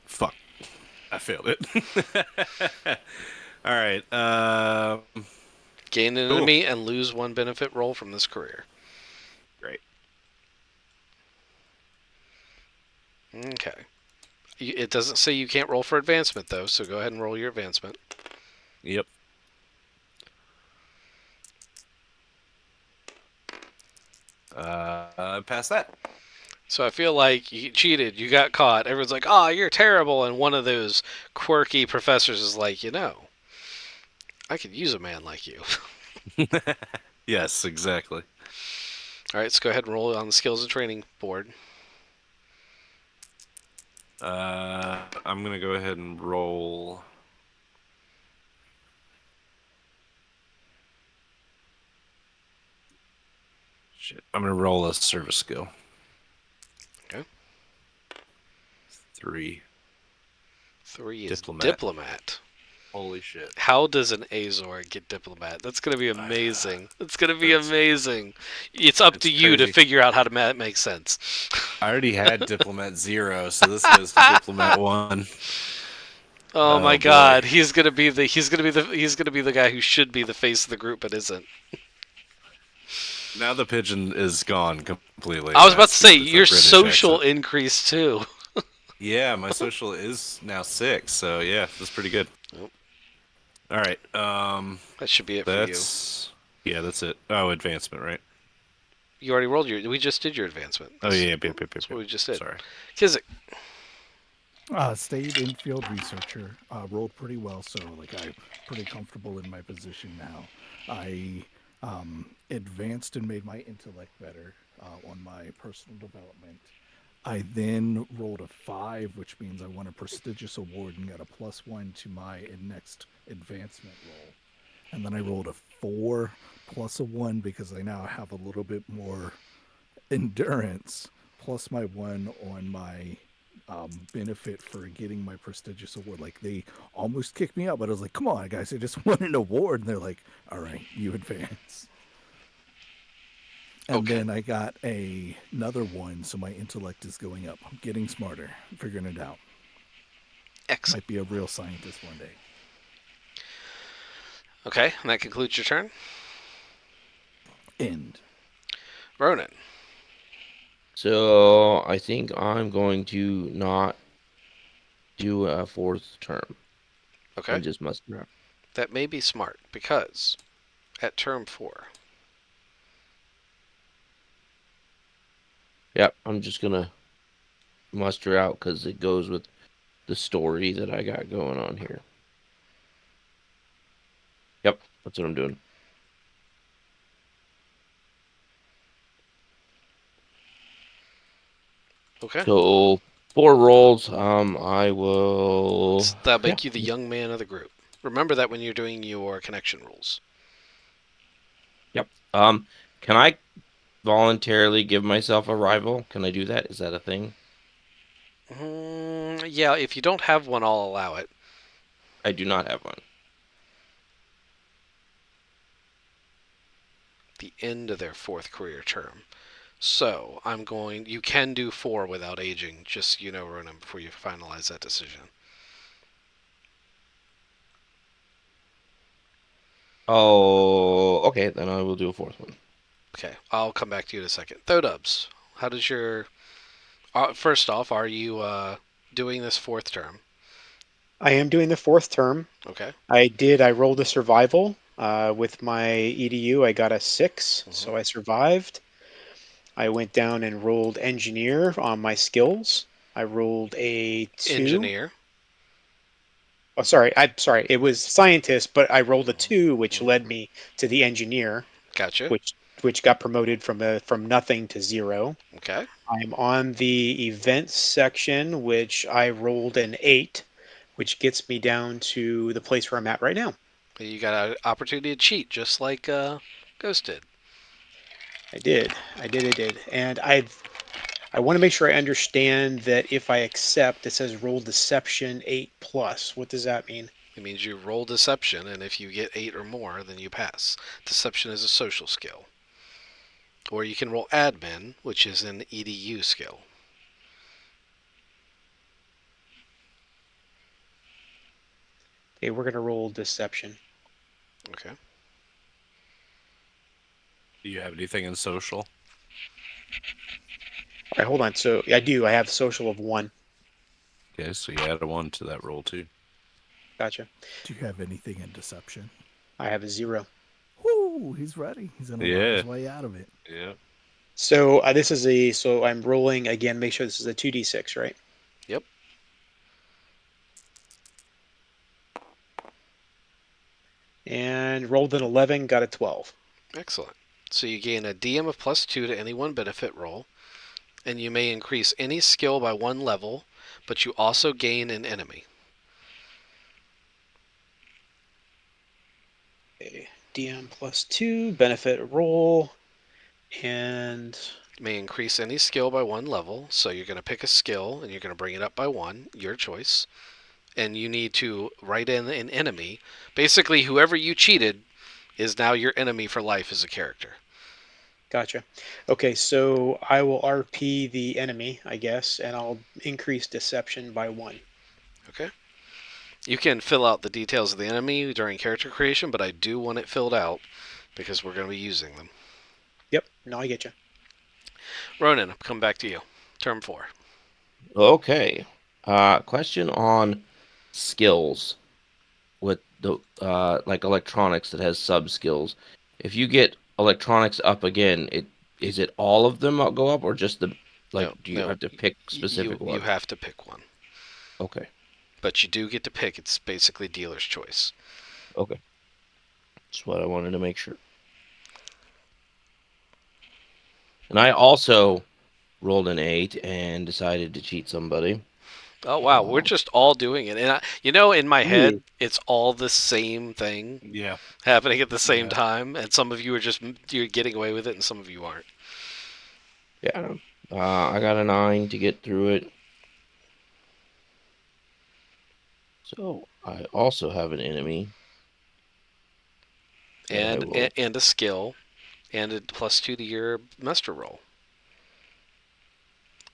Fuck. I failed it. All right. Gain an Cool. enemy and lose 1 benefit roll from this career. Great. Okay. It doesn't say you can't roll for advancement, though, so go ahead and roll your advancement. Yep. Past that. So I feel like you cheated, you got caught. Everyone's like, "Oh, you're terrible," and one of those quirky professors is like, I could use a man like you. Yes, exactly. All right, let's go ahead and roll it on the skills and training board. I'm gonna go ahead and roll. Shit. I'm gonna roll a service skill. Okay. 3. 3 is Diplomat. diplomat. Holy shit. How does an Azor get diplomat? That's going to be amazing. It's going to be That's amazing. It's up to it's you to crazy. figure out how to make sense. I already had diplomat 0, so this goes to diplomat 1. Oh my Oh boy. God, he's gonna be the guy who should be the face of the group but isn't. Now the pigeon is gone completely, I and was about to say it's a your British social accent. increased too. Yeah, my social is now 6, so yeah, that's pretty good. Nope. All right. That should be it for you. That's yeah, that's it. Oh, advancement, right? You already rolled your. We just did your advancement. Oh That's, yeah, yep, yep, yep, yep, that's what yep. we just did. Sorry. Kizik. Stayed in field researcher. Rolled pretty well, so like I'm pretty comfortable in my position now. I advanced and made my intellect better on my personal development. I then rolled a 5, which means I won a prestigious award and got a +1 to my next advancement roll. And then I rolled a 4 plus a 1 because I now have a little bit more endurance, plus my 1 on my benefit for getting my prestigious award. Like they almost kicked me out, but I was like, "Come on, guys! I just won an award." And they're like, "All right, you advance." And Okay. then I got another 1, so my intellect is going up. I'm getting smarter, figuring it out. Excellent. Might be a real scientist one day. Okay, and that concludes your turn. End. Ronan. so I think I'm going to not do a 4th term Okay, and just muster out. that may be smart because at term 4, Yep, I'm just gonna muster out because it goes with the story that I got going on here. Yep, that's what I'm doing. okay, So 4 rolls. I will. that'll Yeah. make you the young man of the group. Remember that when you're doing your connection rules. Yep. Can I voluntarily give myself a rival? Can I do that? Is that a thing? Yeah, if you don't have one, I'll allow it. I do not have one. The end of their 4th career term. So you can do 4 without aging, just so you know, Ronan, before you finalize that decision. Oh, okay. Then I will do a fourth one. Okay, I'll come back to you in a second. Thodubs, how does your first off, are you doing this fourth term? I am doing the fourth term. Okay. I rolled a survival. With my EDU, I got a 6, Hmm. so I survived. I went down and rolled engineer on my skills. I rolled a 2. Engineer. Oh, sorry. I'm sorry. It was scientist, but I rolled a 2, which Hmm. led me to the engineer, Gotcha. which got promoted from nothing to 0. Okay. I'm on the events section, which I rolled an 8, which gets me down to the place where I'm at right now. You got an opportunity to cheat, just like Ghost did. I did. And I want to make sure I understand that if I accept, it says roll deception 8 plus. What does that mean? It means you roll deception, and if you get 8 or more, then you pass. Deception is a social skill. Or you can roll admin, which is an EDU skill. Okay, we're gonna roll deception. Okay. Do you have anything in social? All right, hold on. So I do. I have social of 1. Okay, so you add a 1 to that roll too. Gotcha. Do you have anything in deception? I have a 0. Whoo, he's ready. He's gonna lie Yeah. his way out of it. Yeah. So so I'm rolling again. Make sure this is a 2d6, right? Yep. And rolled an 11, got a 12. Excellent. So you gain a DM of +2 to any one benefit roll, and you may increase any skill by 1 level, but you also gain an enemy. Okay. DM plus 2, benefit roll, and May increase any skill by 1 level, so you're going to pick a skill and you're going to bring it up by 1, your choice. And you need to write in an enemy. Basically, whoever you cheated is now your enemy for life as a character. gotcha. Okay, so I will RP the enemy, I guess, and I'll increase deception by 1. Okay? You can fill out the details of the enemy during character creation, but I do want it filled out because we're going to be using them. Yep, no, I get you. Ronan, come back to you. Term 4. Okay. Question on skills with the like electronics that has sub skills. If you get electronics up again, You, is it all of them go up or just the no, like do you no. have to pick You specific you ones? have to pick one, Okay. but you do get to pick. It's basically dealer's choice. Okay. That's what I wanted to make sure. And I also rolled an 8 and decided to cheat somebody. Oh wow, we're just all doing it, and in my Ooh, head, it's all the same thing Yeah. happening at the same Yeah. time, and some of you are just you're getting away with it, and some of you aren't. Yeah. I got a 9 to get through it. So I also have an enemy that I And will. and a skill, and a +2 to your muster roll,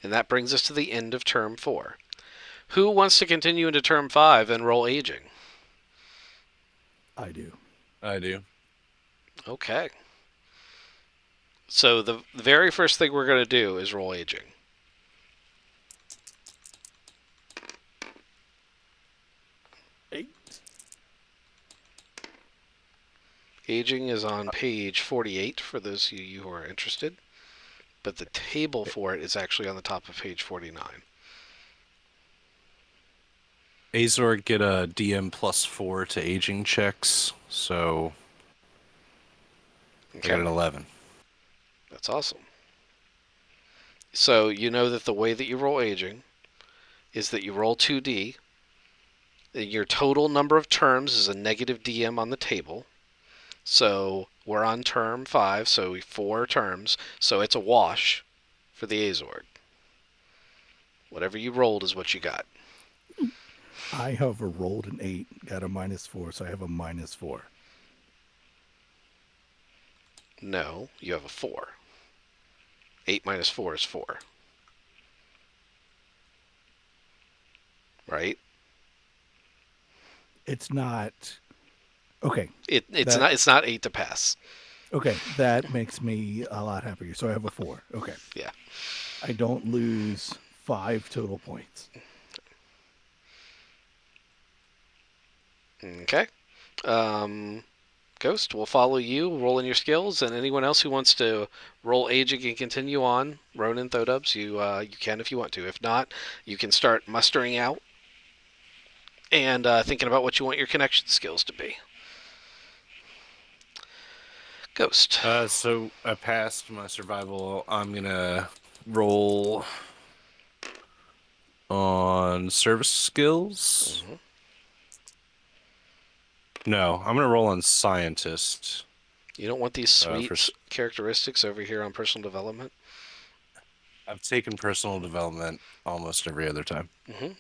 and that brings us to the end of term 4. Who wants to continue into term 5 and roll aging? I do. I do. Okay. So the very first thing we're going to do is roll aging. Eight. Aging is on page 48 for those of you who are interested, but the table for it is actually on the top of page 49. Azor get a DM +4 to aging checks, so I got Okay, an 11. that's awesome. So you know that the way that you roll aging is that you roll 2d. Your total number of terms is a negative DM on the table. So we're on term 5, so 4 terms. So it's a wash for the Azord. Whatever you rolled is what you got. I have rolled an 8, got a -4, so I have a -4. No, you have a 4. 8 minus 4 is 4. Right? It's not Okay, It's that not 8 to pass. okay, that makes me a lot happier. So I have a 4. Okay. Yeah. I don't lose 5 total points. Okay. Um, Ghost will follow you, roll in your skills, and anyone else who wants to roll aging and continue on, Ronan Thodubs, you can if you want to. If not, you can start mustering out and thinking about what you want your connection skills to be. Ghost. So I passed my survival. I'm gonna roll on service skills. Mhm. No, I'm gonna roll on scientist. You don't want these For sweet characteristics over here on personal development. I've taken personal development almost every other time. Hmm.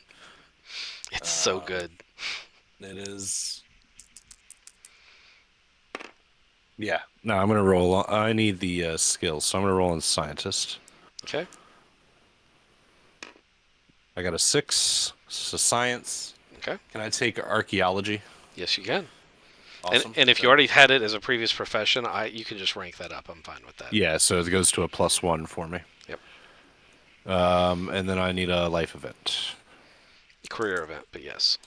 It's so good. It is. Yeah. No, I'm gonna roll. I need the skills, so I'm gonna roll on scientist. Okay. I got a 6. So science. Okay. Can I take archaeology? Yes, you can. Awesome. And if you So, already had it as a previous profession, you can just rank that up. I'm fine with that. yeah, so it goes to a +1 for me. Yep. And then I need a life event, Career event, but yes.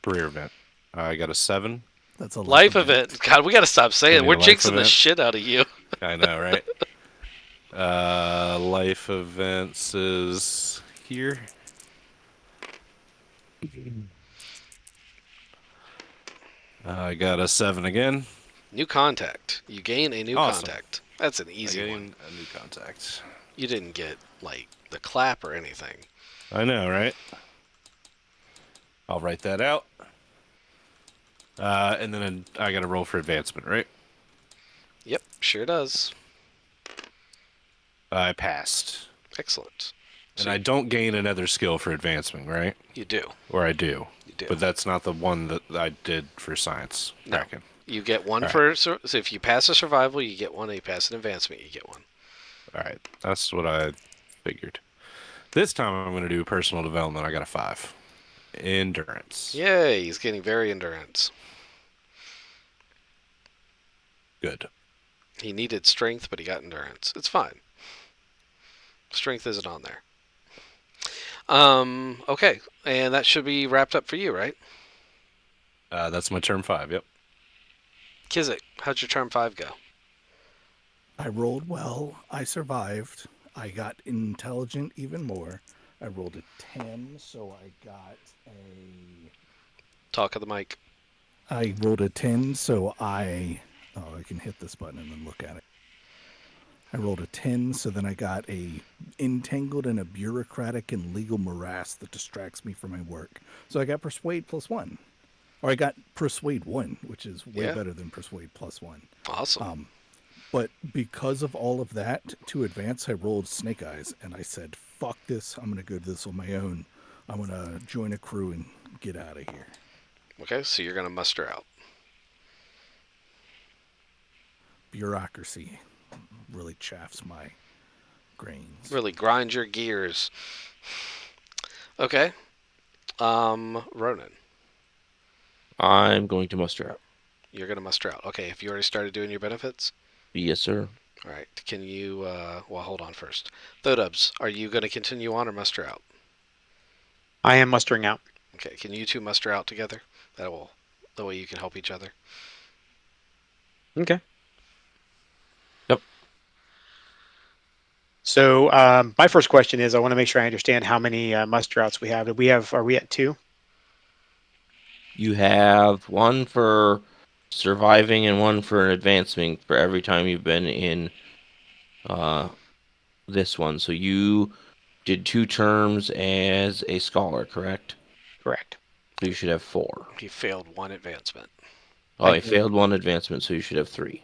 career event. I got a 7. That's a Life event. God, we got to stop I saying it. need We're a life jinxing the event. shit out of you. I know, right? Life events is here. I got a 7 again. New contact. You gain a new Awesome. contact. That's an I easy one. gain a new contact. You didn't get, like, the clap or anything. I know, right? I'll write that out. And then I got to roll for advancement, right? Yep, sure does. I passed. Excellent. And So I don't gain another skill for advancement, right? you do. Or I do. You do. But that's not the one that I did for science. No. Cracking. You get one All right. for... So if you pass a survival, you get one. If you pass an advancement, you get one. All right. That's what I figured. This time I'm going to do personal development. I got a 5. Endurance. Yay, he's getting very endurance. Good. He needed strength, but he got endurance. It's fine. Strength isn't on there. Okay, and that should be wrapped up for you, right? That's my turn 5. Yep. Kizik, how'd your term 5 go? I rolled well. I survived. I got intelligent even more. I rolled a 10, so I got a. Talk of the mic. I rolled a 10, so I. Oh, I can hit this button and then look at it. I rolled a 10, so then I got a entangled in a bureaucratic and legal morass that distracts me from my work. So I got persuade +1. Or I got persuade 1, which is way Yeah. better than persuade +1. Awesome. But because of all of that, to advance, I rolled Snake Eyes, and I said, fuck this, I'm going to go do this on my own. I'm going to join a crew and get out of here. Okay, so you're going to muster out. Bureaucracy really chafes my grains. Really grind your gears. Okay. Ronan, I'm going to muster out. you're going to muster out. Okay, have you already started doing your benefits? Yes, sir. All right, can you, well, hold on first. Thodubs, are you going to continue on or muster out? I am mustering out. Okay, can you two muster out together? That way you can help each other. Okay. Yep. So my first question is, I want to make sure I understand how many muster outs we have. Are we at 2? You have one for surviving and one for an advancement for every time you've been in this one. So you did 2 terms as a scholar, correct? Correct. So you should have 4. He failed one advancement. Oh, I I did. failed 1 advancement, so you should have 3.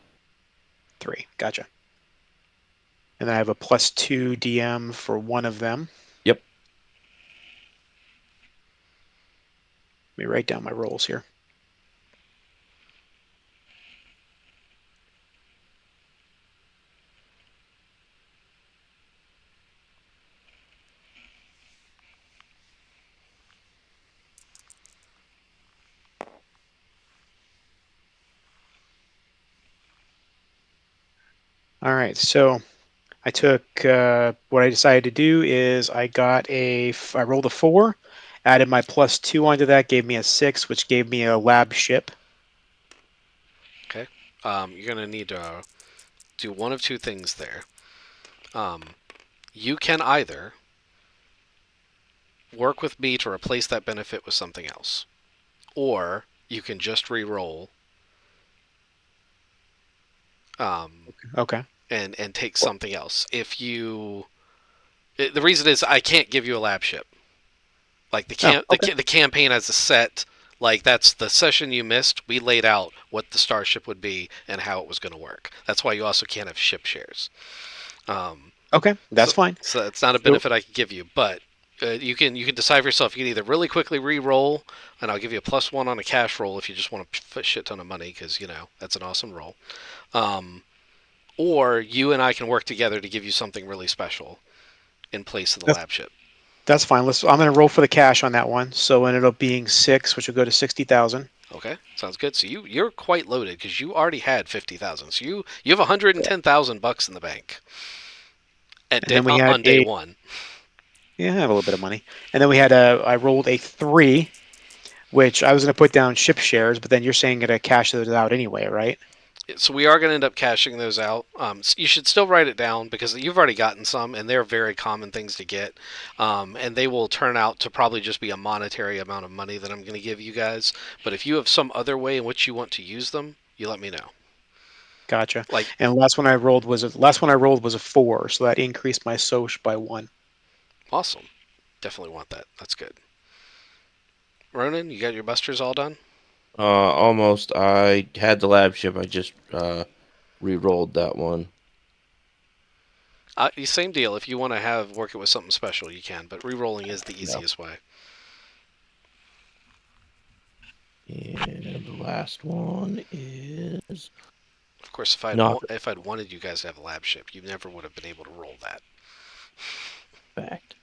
3. Gotcha. And then I have a +2 DM for one of them. Yep. Let me write down my rolls here. All right, so I took what I decided to do is I rolled a 4, added my +2 onto that, gave me a 6, which gave me a lab ship. Okay. You're gonna need to do one of two things there. Um, you can either work with me to replace that benefit with something else, or you can just re-roll um, Okay. and take something else. The reason is I can't give you a lab ship. Like Oh, okay. the campaign as a set, like that's the session you missed. We laid out what the starship would be and how it was going to work. That's why you also can't have ship shares. Um, Okay, that's so fine. so it's not a So benefit I can give you, but you can decide for yourself. You can either really quickly re-roll, and I'll give you a +1 on a cash roll if you just want a shit ton of money because that's an awesome roll. Um, or you and I can work together to give you something really special in place of the that's lab ship. that's fine. I'm going to roll for the cash on that one. So it ended up being 6, which will go to 60,000. Okay, sounds good. So you're quite loaded because you already had 50,000. So you have $110,000 in the bank And then we had on day a one. yeah, I have a little bit of money. And then I rolled a 3, which I was going to put down ship shares, but then you're saying to cash those out anyway, right? So we are going to end up cashing those out. You should still write it down because you've already gotten some, and they're very common things to get. And they will turn out to probably just be a monetary amount of money that I'm going to give you guys. But if you have some other way in which you want to use them, you let me know. Gotcha. Like, And last one I rolled was a 4, so that increased my Soch by 1. awesome. Definitely want that. That's good. Ronan, you got your busters all done? Almost. I had the lab ship. I just re-rolled that one. Same deal. If you want to work it with something special, you can. But re-rolling is the Yeah. easiest way. And the last one is Of course, not if I'd wanted you guys to have a lab ship, you never would have been able to roll that. a fact.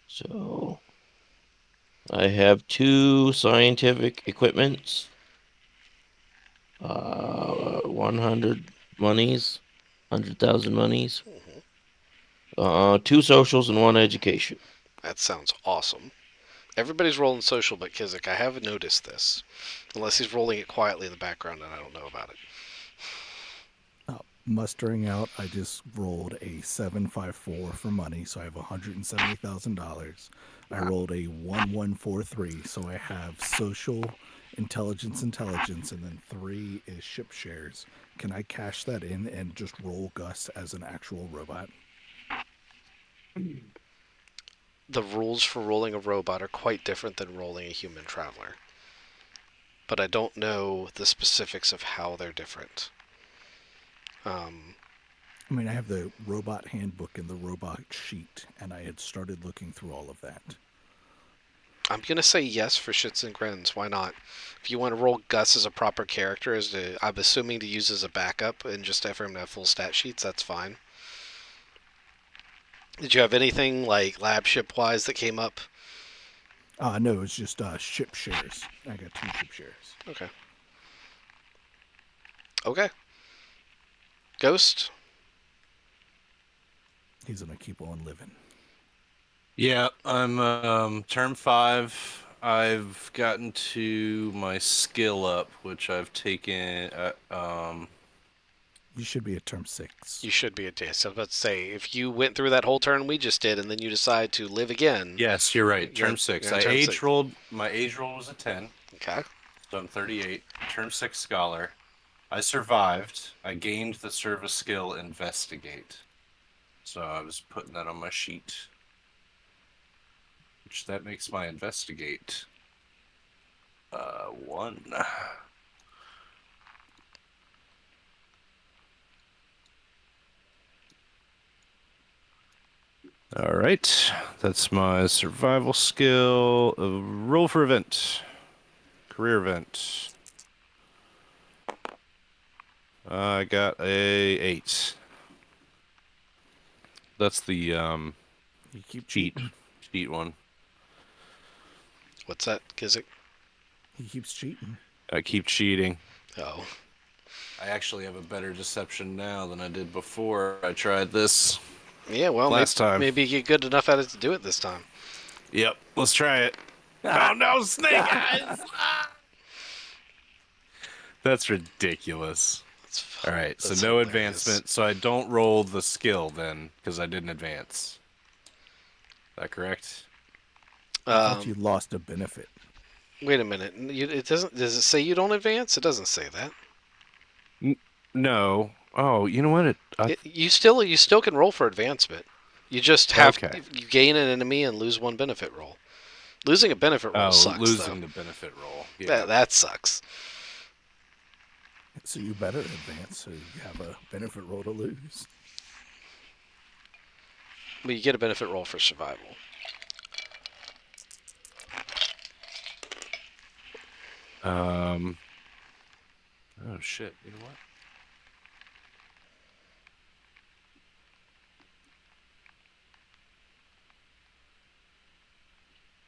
So I have 2 scientific equipments, 100 monies, 100,000 monies, Hmm. 2 socials, and 1 education. That sounds awesome. Everybody's rolling social, but Kizik. I haven't noticed this, unless he's rolling it quietly in the background and I don't know about it. Mustering out, I just rolled a 754 for money, so I have $170,000. I Wow. rolled a 1143, so I have social, intelligence, and then 3 is ship shares. Can I cash that in and just roll Gus as an actual robot? The rules for rolling a robot are quite different than rolling a human traveler, but I don't know the specifics of how they're different. Um, I mean, I have the robot handbook and the robot sheet, and I had started looking through all of that. I'm gonna say yes for shits and grins. Why not? If you want to roll Gus as a proper character, I'm assuming to use as a backup and just for him to have full stat sheets, that's fine. Did you have anything like lab ship wise that came up? No, it's just ship shares. I got 2 ship shares. Okay. Okay. Ghost. He's gonna keep on living. Yeah, I'm term 5. I've gotten to my skill up, which I've taken. You should be at term 6. You should be a day. So let's say if you went through that whole turn we just did, and then you decide to live again, Yes, you're right. you're Term on, 6. you're on I turn age six. rolled. My age roll was a 10, Okay. so I'm 38. Term 6 scholar. I survived. I gained the service skill investigate. So I was putting that on my sheet, which that makes my investigate 1. All right, that's my survival skill. Roll for event, career event. I got a 8. That's the You keep cheat cheating. cheat one. What's that, Kizik? He keeps cheating. I keep cheating. Oh. I actually have a better deception now than I did before I tried this Yeah, well, last time. maybe you get good enough at it to do it this time. Yep, let's try it. Ah, Oh no, snake ah. eyes! Ah! That's ridiculous. That's All right, so that's no hilarious. advancement. So I don't roll the skill then, because I didn't advance. Is that correct? I thought Um, you lost a benefit. Wait a minute. It doesn't. Does it say you don't advance? It doesn't say that. N- no. Oh, you know what? You still can roll for advancement. You just have Okay. you gain an enemy and lose one benefit roll. Losing a benefit roll Oh, sucks though. losing the benefit roll. That Yeah. that sucks. So you better advance so you have a benefit roll to lose. But you get a benefit roll for survival. Um. Oh shit. You know what?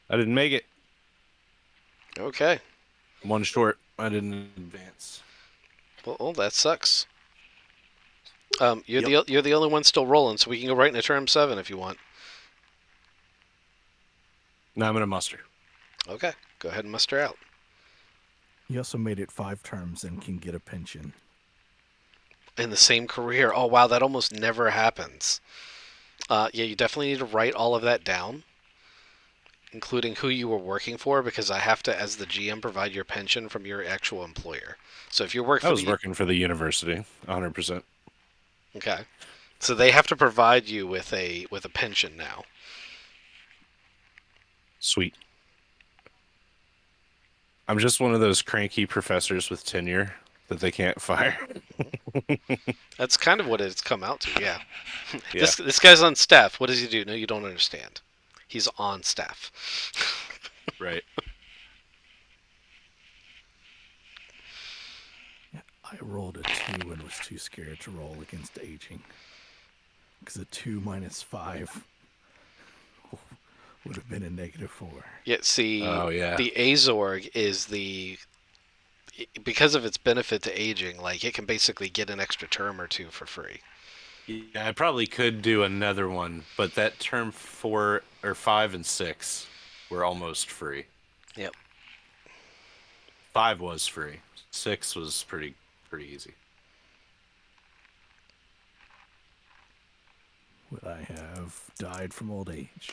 I didn't make it. Okay. One short. I didn't advance. Well, that sucks. You're Yep. the only one still rolling, so we can go right into term 7 if you want. Now I'm gonna muster. Okay. Go ahead and muster out. You also made it 5 terms and can get a pension. In the same career. Oh wow, that almost never happens. Yeah, you definitely need to write all of that down, including who you were working for, because I have to, as the GM, provide your pension from your actual employer. So if you work I for was the working for the university, 100%. okay, so they have to provide you with a pension now. Sweet. I'm just one of those cranky professors with tenure that they can't fire. That's kind of what it's come out to. Yeah, Yeah. this guy's on staff. What does he do? No, you don't understand. He's on staff. Right. I rolled a 2 and was too scared to roll against aging. Because a 2 minus 5 would have been a -4. Yet see, Oh yeah. the Azorg is because of its benefit to aging, like it can basically get an extra term or two for free. Yeah, I probably could do another one, but that term 4 or 5 and 6 were almost free. Yep. 5 was free. 6 was pretty easy. Would I have died from old age?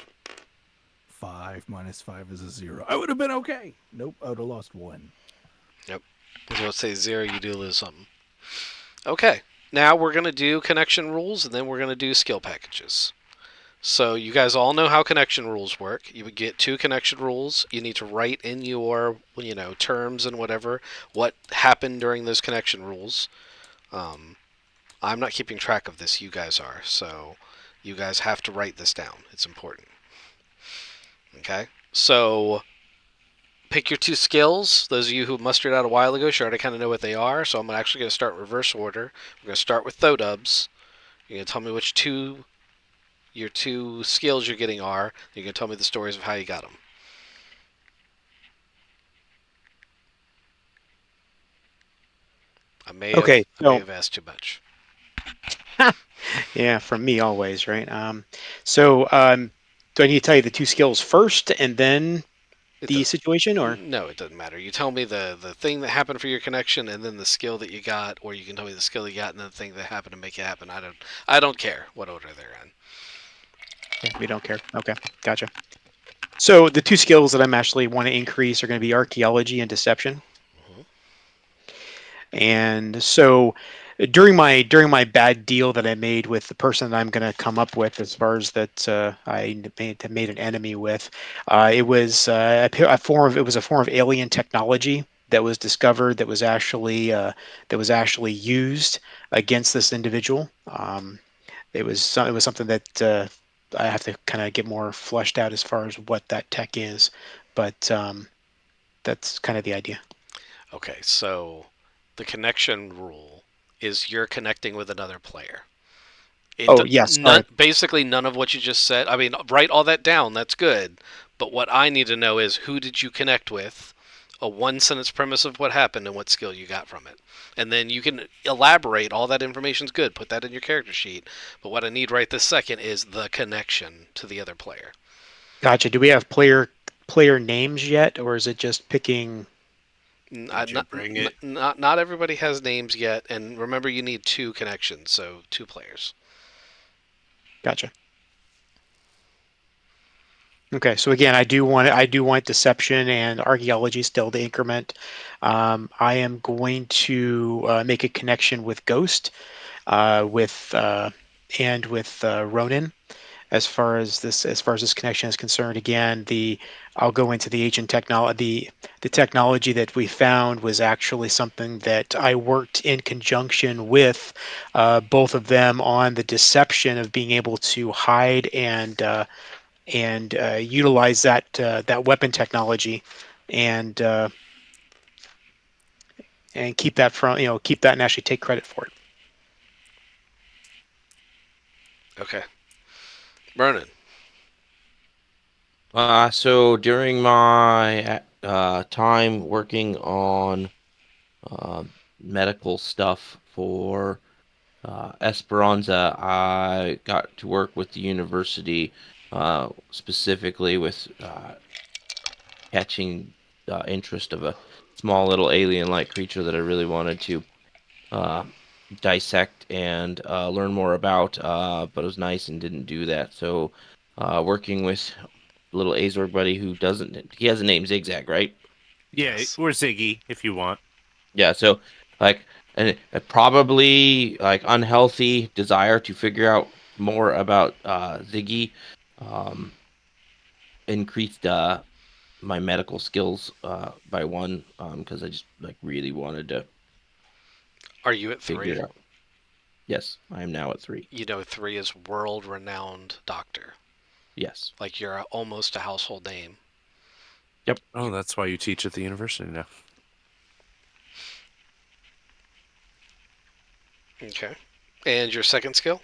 5 minus 5 is a 0. I would have been okay. Nope, I would have lost 1. Yep. So let's say 0, you do lose something. Okay. Now we're going to do connection rules, and then we're going to do skill packages. So you guys all know how connection rules work. You would get 2 connection rules. You need to write in your, terms and whatever, what happened during those connection rules. I'm not keeping track of this. You guys are. So you guys have to write this down. It's important. Okay? So pick your 2 skills. Those of you who mustered out a while ago should already kind of know what they are. So I'm actually going to start in reverse order. We're going to start with Thodubs. You're going to tell me which your 2 skills you're getting are. You're going to tell me the stories of how you got them. I may have Okay, I may so have asked too much. yeah, from me always, right? Do I need to tell you the 2 skills first and then It the does, situation, or no, it doesn't matter. You tell me the thing that happened for your connection, and then the skill that you got, or you can tell me the skill you got and then the thing that happened to make it happen. I don't care what order they're in. okay, we don't care? Okay, gotcha. So the 2 skills that I'm actually want to increase are going to be archaeology and deception. Mm-hmm. And so during my bad deal that I made with the person that I'm going to come up with, as far as that made an enemy with, it was a form of alien technology that was discovered that was actually used against this individual. It was something that I have to kind of get more fleshed out as far as what that tech is, but that's kind of the idea. Okay, so the connection rule is you're connecting with another player. Oh yes, sorry. Basically none of what you just said. I mean, write all that down. That's good. But what I need to know is who did you connect with, a one sentence premise of what happened and what skill you got from it. And then you can elaborate. All that information's good. Put that in your character sheet. But what I need right this second is the connection to the other player. Gotcha. Do we have player names yet, or is it just picking? Did you bring it? Not everybody has names yet, and remember you need two connections, so two players. Gotcha. Okay, so again, I do want deception and archaeology still to increment. I am going to make a connection with Ghost, with and with Ronin. As far as this connection is concerned, again, the I'll go into the agent technology. The technology that we found was actually something that I worked in conjunction with both of them on the deception of being able to hide and utilize that weapon technology and uh, and keep that from keep that and actually take credit for it. Okay. Vernon. So during my time working on uh, medical stuff for Esperanza, I got to work with the university, specifically with catching interest of a small little alien-like creature that I really wanted to uh, dissect and learn more about, but it was nice and didn't do that. So, working with little Azor buddy who doesn't, he has a name, Zigzag, right? Yeah, Yes. or Ziggy if you want. Yeah, so like a probably like unhealthy desire to figure out more about Ziggy um, increased my medical skills by one because I just like really wanted to Are you at figure three? it out. Yes, I am now at three. You know, three is world renowned doctor. Yes. Like you're almost a household name. Yep. Oh, that's why you teach at the university now. Okay. And your second skill?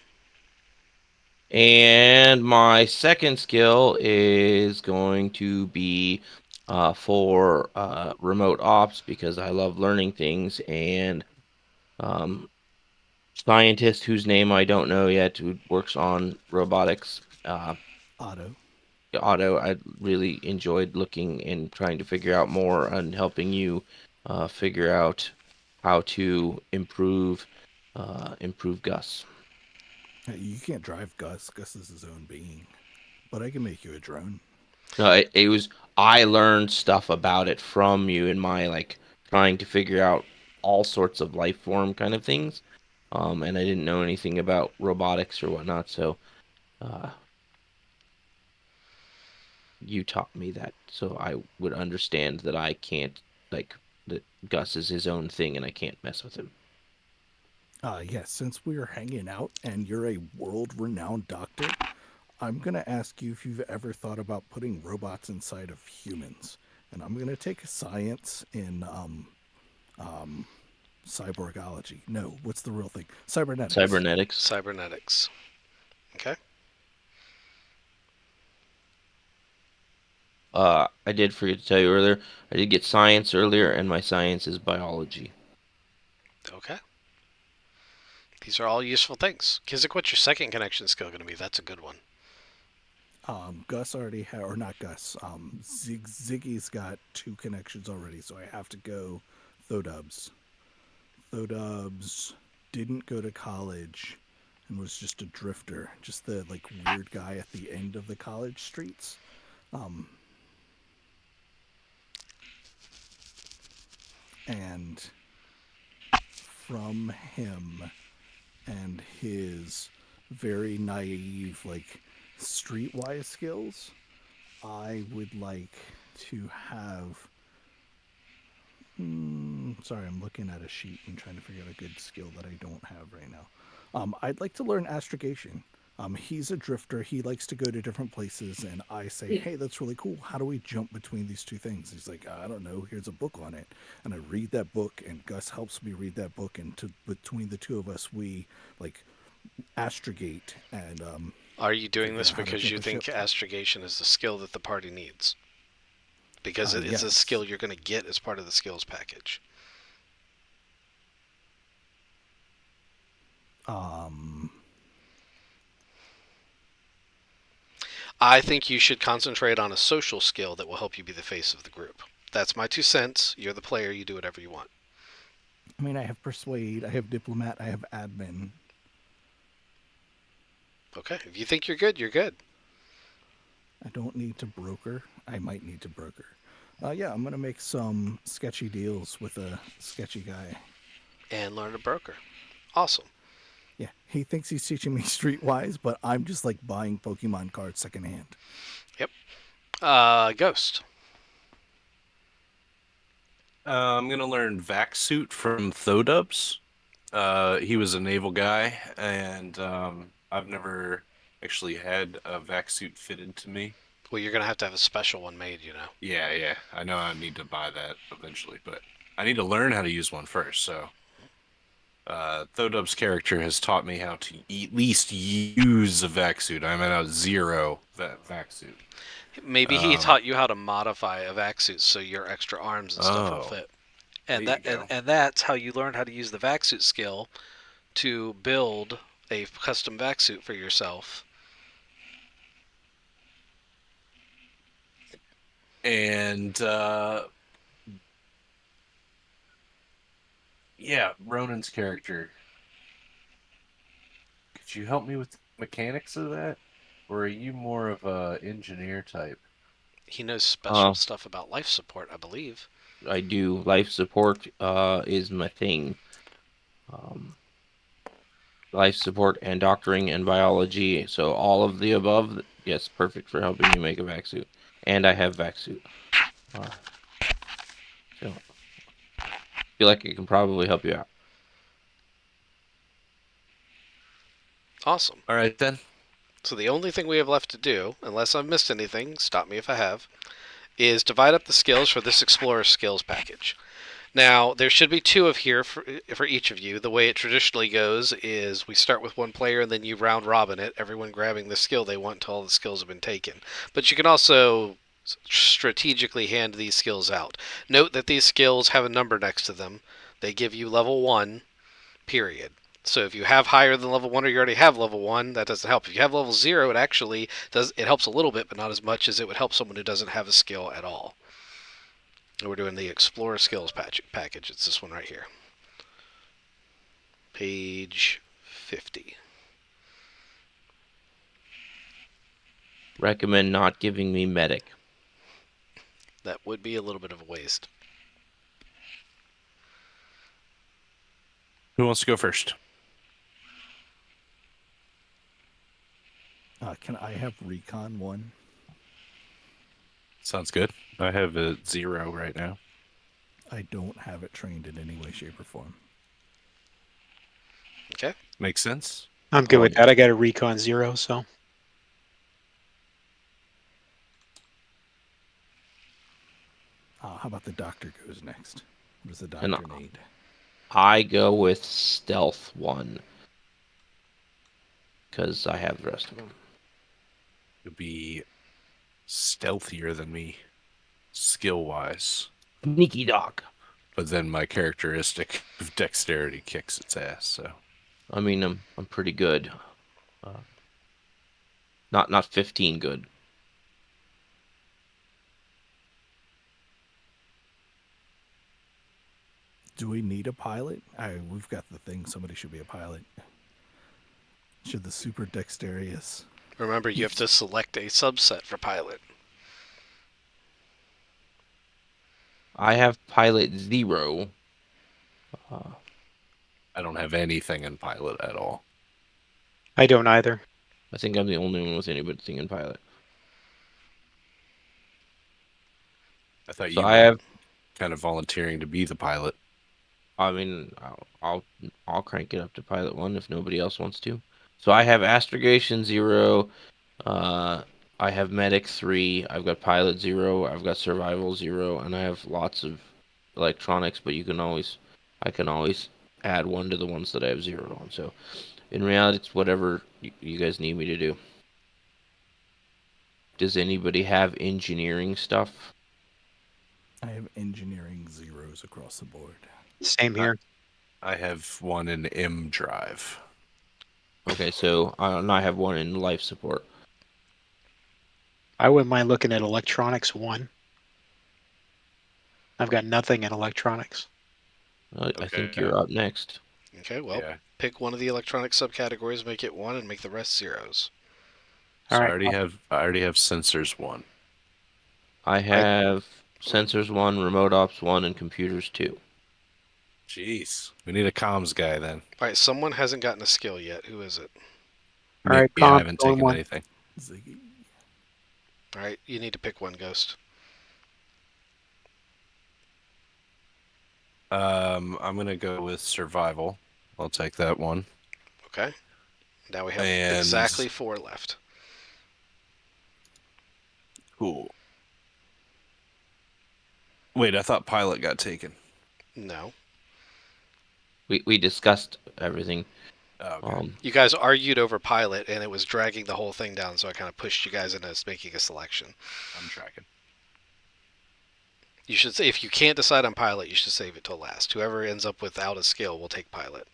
And my second skill is going to be for remote ops because I love learning things and um, scientist whose name I don't know yet who works on robotics. Otto. Otto, I really enjoyed looking and trying to figure out more and helping you figure out how to improve Gus. Hey, you can't drive Gus. Gus is his own being. But I can make you a drone. No, it was I learned stuff about it from you in my like trying to figure out all sorts of life form kind of things. And I didn't know anything about robotics or whatnot, so uh, you taught me that, so I would understand that I can't like that Gus is his own thing and I can't mess with him. Yes, since we're hanging out and you're a world renowned doctor, I'm going to ask you if you've ever thought about putting robots inside of humans. And I'm going to take science in cyborgology. No, what's the real thing? Cybernetics. Cybernetics. Cybernetics. Okay. I did forget to tell you earlier. I did get science earlier, and my science is biology. Okay. These are all useful things. Kizik, what's your second connection skill going to be? That's a good one. Gus already had, or not Gus. Ziggy's got two connections already, so I have to go Thodubs. Thodubs didn't go to college and was just a drifter, just the like weird guy at the end of the college streets. Um, and from him and his very naive, like streetwise skills, I would like to have. Sorry, I'm looking at a sheet and trying to figure out a good skill that I don't have right now. I'd like to learn astrogation. He's a drifter. He likes to go to different places, and I say, "Hey, that's really cool. How do we jump between these two things?" He's like, "I don't know. Here's a book on it," and I read that book, and Gus helps me read that book, and between the two of us, we like astrogate and Are you doing figure this out how to because jump you a think ship. astrogation is the skill that the party needs? because it is a skill Yes. you're going to get as part of the skills package. Um, I think you should concentrate on a social skill that will help you be the face of the group. That's my 2 cents. You're the player. You do whatever you want. I mean, I have persuade, I have diplomat, I have admin. Okay. If you think you're good, you're good. I don't need to broker. I might need to broker. Yeah, I'm gonna make some sketchy deals with a sketchy guy. And learn to broker. Awesome. Yeah, he thinks he's teaching me streetwise, but I'm just like buying Pokemon cards secondhand. Yep. Ghost. I'm gonna learn vac suit from Thodubs. He was a naval guy, and I've never actually had a vac suit fitted to me. Well, you're going to have a special one made, you know. Yeah, yeah. I know I need to buy that eventually, but I need to learn how to use one first. So, Thodub's character has taught me how to at least use a vac suit. I'm at a zero vac suit. Maybe he Um, taught you how to modify a vac suit so your extra arms and stuff will oh, fit. there And you that go. and that's how you learn how to use the vac suit skill to build a custom vac suit for yourself. And yeah, Ronan's character. Could you help me with the mechanics of that? Or are you more of a engineer type? He knows special Uh, stuff about life support, I believe. I do life support. Is my thing. Um, Life support and doctoring and biology. So all of the above. Yes, perfect for helping you make a vac suit. And I have vac suit. Uh, so feel like it can probably help you out. Awesome. All right then. So the only thing we have left to do, unless I've missed anything, stop me if I have, is divide up the skills for this Explorer skills package. Now, there should be two of here for each of you. The way it traditionally goes is we start with one player and then you round robin it, everyone grabbing the skill they want until all the skills have been taken. But you can also strategically hand these skills out. Note that these skills have a number next to them. They give you level 1, period. So if you have higher than level 1 or you already have level 1, that doesn't help. If you have level 0, it actually does, it helps a little bit, but not as much as it would help someone who doesn't have a skill at all. We're doing the Explorer Skills package. It's this one right here. Page 50. Recommend not giving me medic. That would be a little bit of a waste. Who wants to go first? Can I have Recon 1? Sounds good. I have a 0 right now. I don't have it trained in any way, shape, or form. Okay. Makes sense. I'm good with that. I got a Recon 0, so How about the doctor goes next? What does the And doctor need? I go with stealth 1 because I have the rest of them. You'll be stealthier than me, skill wise. Sneaky dog. But then my characteristic of dexterity kicks its ass. So I mean, I'm pretty good. Not 15 good. Do we need a pilot? We've got the thing. Somebody should be a pilot. Should the super dexterous? Remember, you have to select a subset for pilot. I have pilot 0. I don't have anything in pilot at all. I don't either. I think I'm the only one with anything in pilot. I thought So you I were have. kind of volunteering to be the pilot. I mean, I'll crank it up to pilot 1 if nobody else wants to. So I have astrogation 0. Uh, I have medic 3. I've got pilot 0. I've got survival 0, and I have lots of electronics. But I can always add 1 to the ones that I have 0 on. So in reality, it's whatever you guys need me to do. Does anybody have engineering stuff? I have engineering zeros across the board. Same I, here. I have one in M drive. Okay, so and I have one in life support. I wouldn't mind looking at electronics 1. I've got nothing in electronics. I think Okay. you're up next. Okay, well, Yeah. pick one of the electronic subcategories, make it 1, and make the rest zeros. All So right. I already have sensors one. I I have sensors 1, remote ops 1, and computers 2. Jeez. We need a comms guy then. All right, someone hasn't gotten a skill yet. Who is it? All Me, right, I comp haven't going taken 1. anything. Ziggy. All right, you need to pick one, Ghost. I'm gonna go with survival. I'll take that one. Okay, now we have And exactly 4 left. cool. Wait, I thought pilot got taken. No. We discussed everything. Oh, okay. You guys argued over pilot, and it was dragging the whole thing down, so I kind of pushed you guys into making a selection. I'm tracking. You should say, if you can't decide on pilot, you should save it till last. Whoever ends up without a skill will take pilot.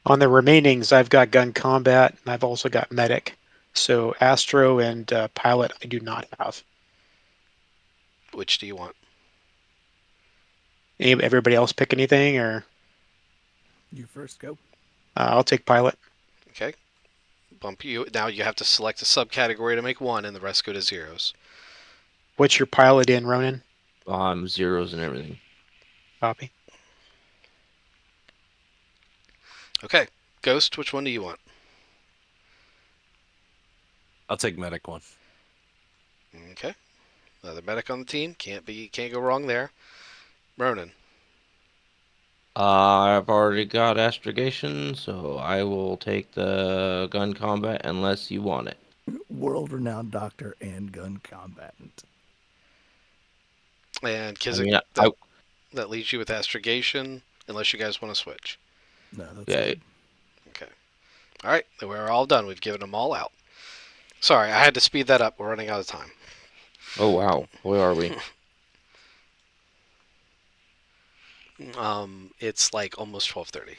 On the remainings, I've got gun combat, and I've also got medic. So Astro and pilot, I do not have. Which do you want? Everybody else pick anything, or You first go. I'll take pilot. Okay. Bump you. Now you have to select a subcategory to make 1, and the rest go to zeros. What's your pilot in, Ronan? Zeros and everything. Copy. Okay. Ghost, which one do you want? I'll take medic one. Okay. Another medic on the team. Can't go wrong there. Ronan. I've already got astrogation, so I will take the gun combat unless you want it. World-renowned doctor and gun combatant. And I Kizik, mean, that leaves you with astrogation, unless you guys want to switch. No, that's yeah, good. Okay. All right. We're all done. We've given them all out. Sorry, I had to speed that up. We're running out of time. oh wow, where are we? It's like almost 12:30.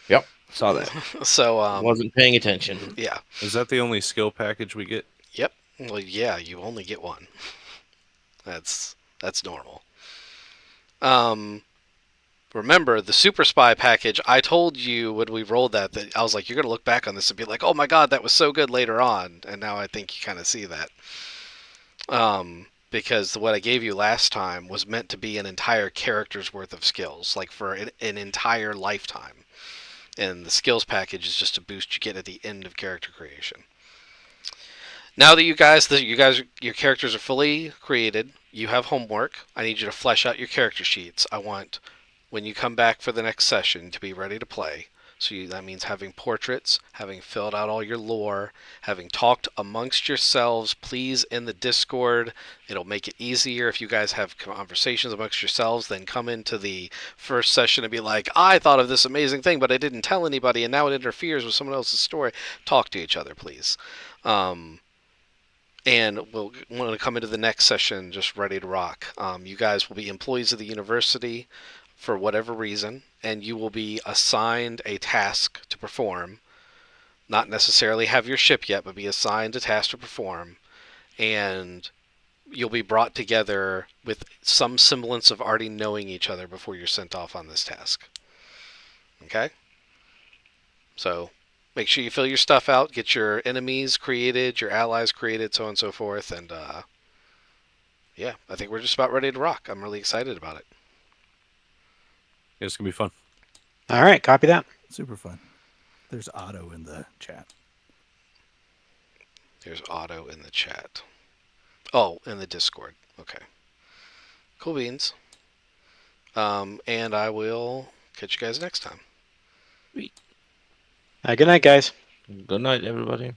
Yep, saw that. So, Wasn't paying attention. yeah. Is that the only skill package we get? Yep. Well, yeah, you only get one. That's normal. Um, Remember the Super Spy package? I told you when we rolled that I was like, you're gonna look back on this and be like, oh my god, that was so good later on. And now I think you kind of see that. Because what I gave you last time was meant to be an entire character's worth of skills, like for an entire lifetime. And the skills package is just a boost you get at the end of character creation. Now that your characters are fully created, you have homework. I need you to flesh out your character sheets. I want, when you come back for the next session, to be ready to play. So that means having portraits, having filled out all your lore, having talked amongst yourselves. Please, in the Discord, it'll make it easier if you guys have conversations amongst yourselves. Then come into the first session and be like, I thought of this amazing thing, but I didn't tell anybody, and now it interferes with someone else's story. Talk to each other, please. And we'll want to come into the next session just ready to rock. You guys will be employees of the university for whatever reason, and you will be assigned a task to perform. Not necessarily have your ship yet, but be assigned a task to perform. And you'll be brought together with some semblance of already knowing each other before you're sent off on this task. Okay? So make sure you fill your stuff out, get your enemies created, your allies created, so on and so forth, and yeah, I think we're just about ready to rock. I'm really excited about it. It's gonna be fun. All right, copy that. Super fun. There's Otto in the chat. There's Otto in the chat. Oh, in the Discord. Okay. Cool beans. And I will catch you guys next time. Sweet. Good night, guys. Good night, everybody.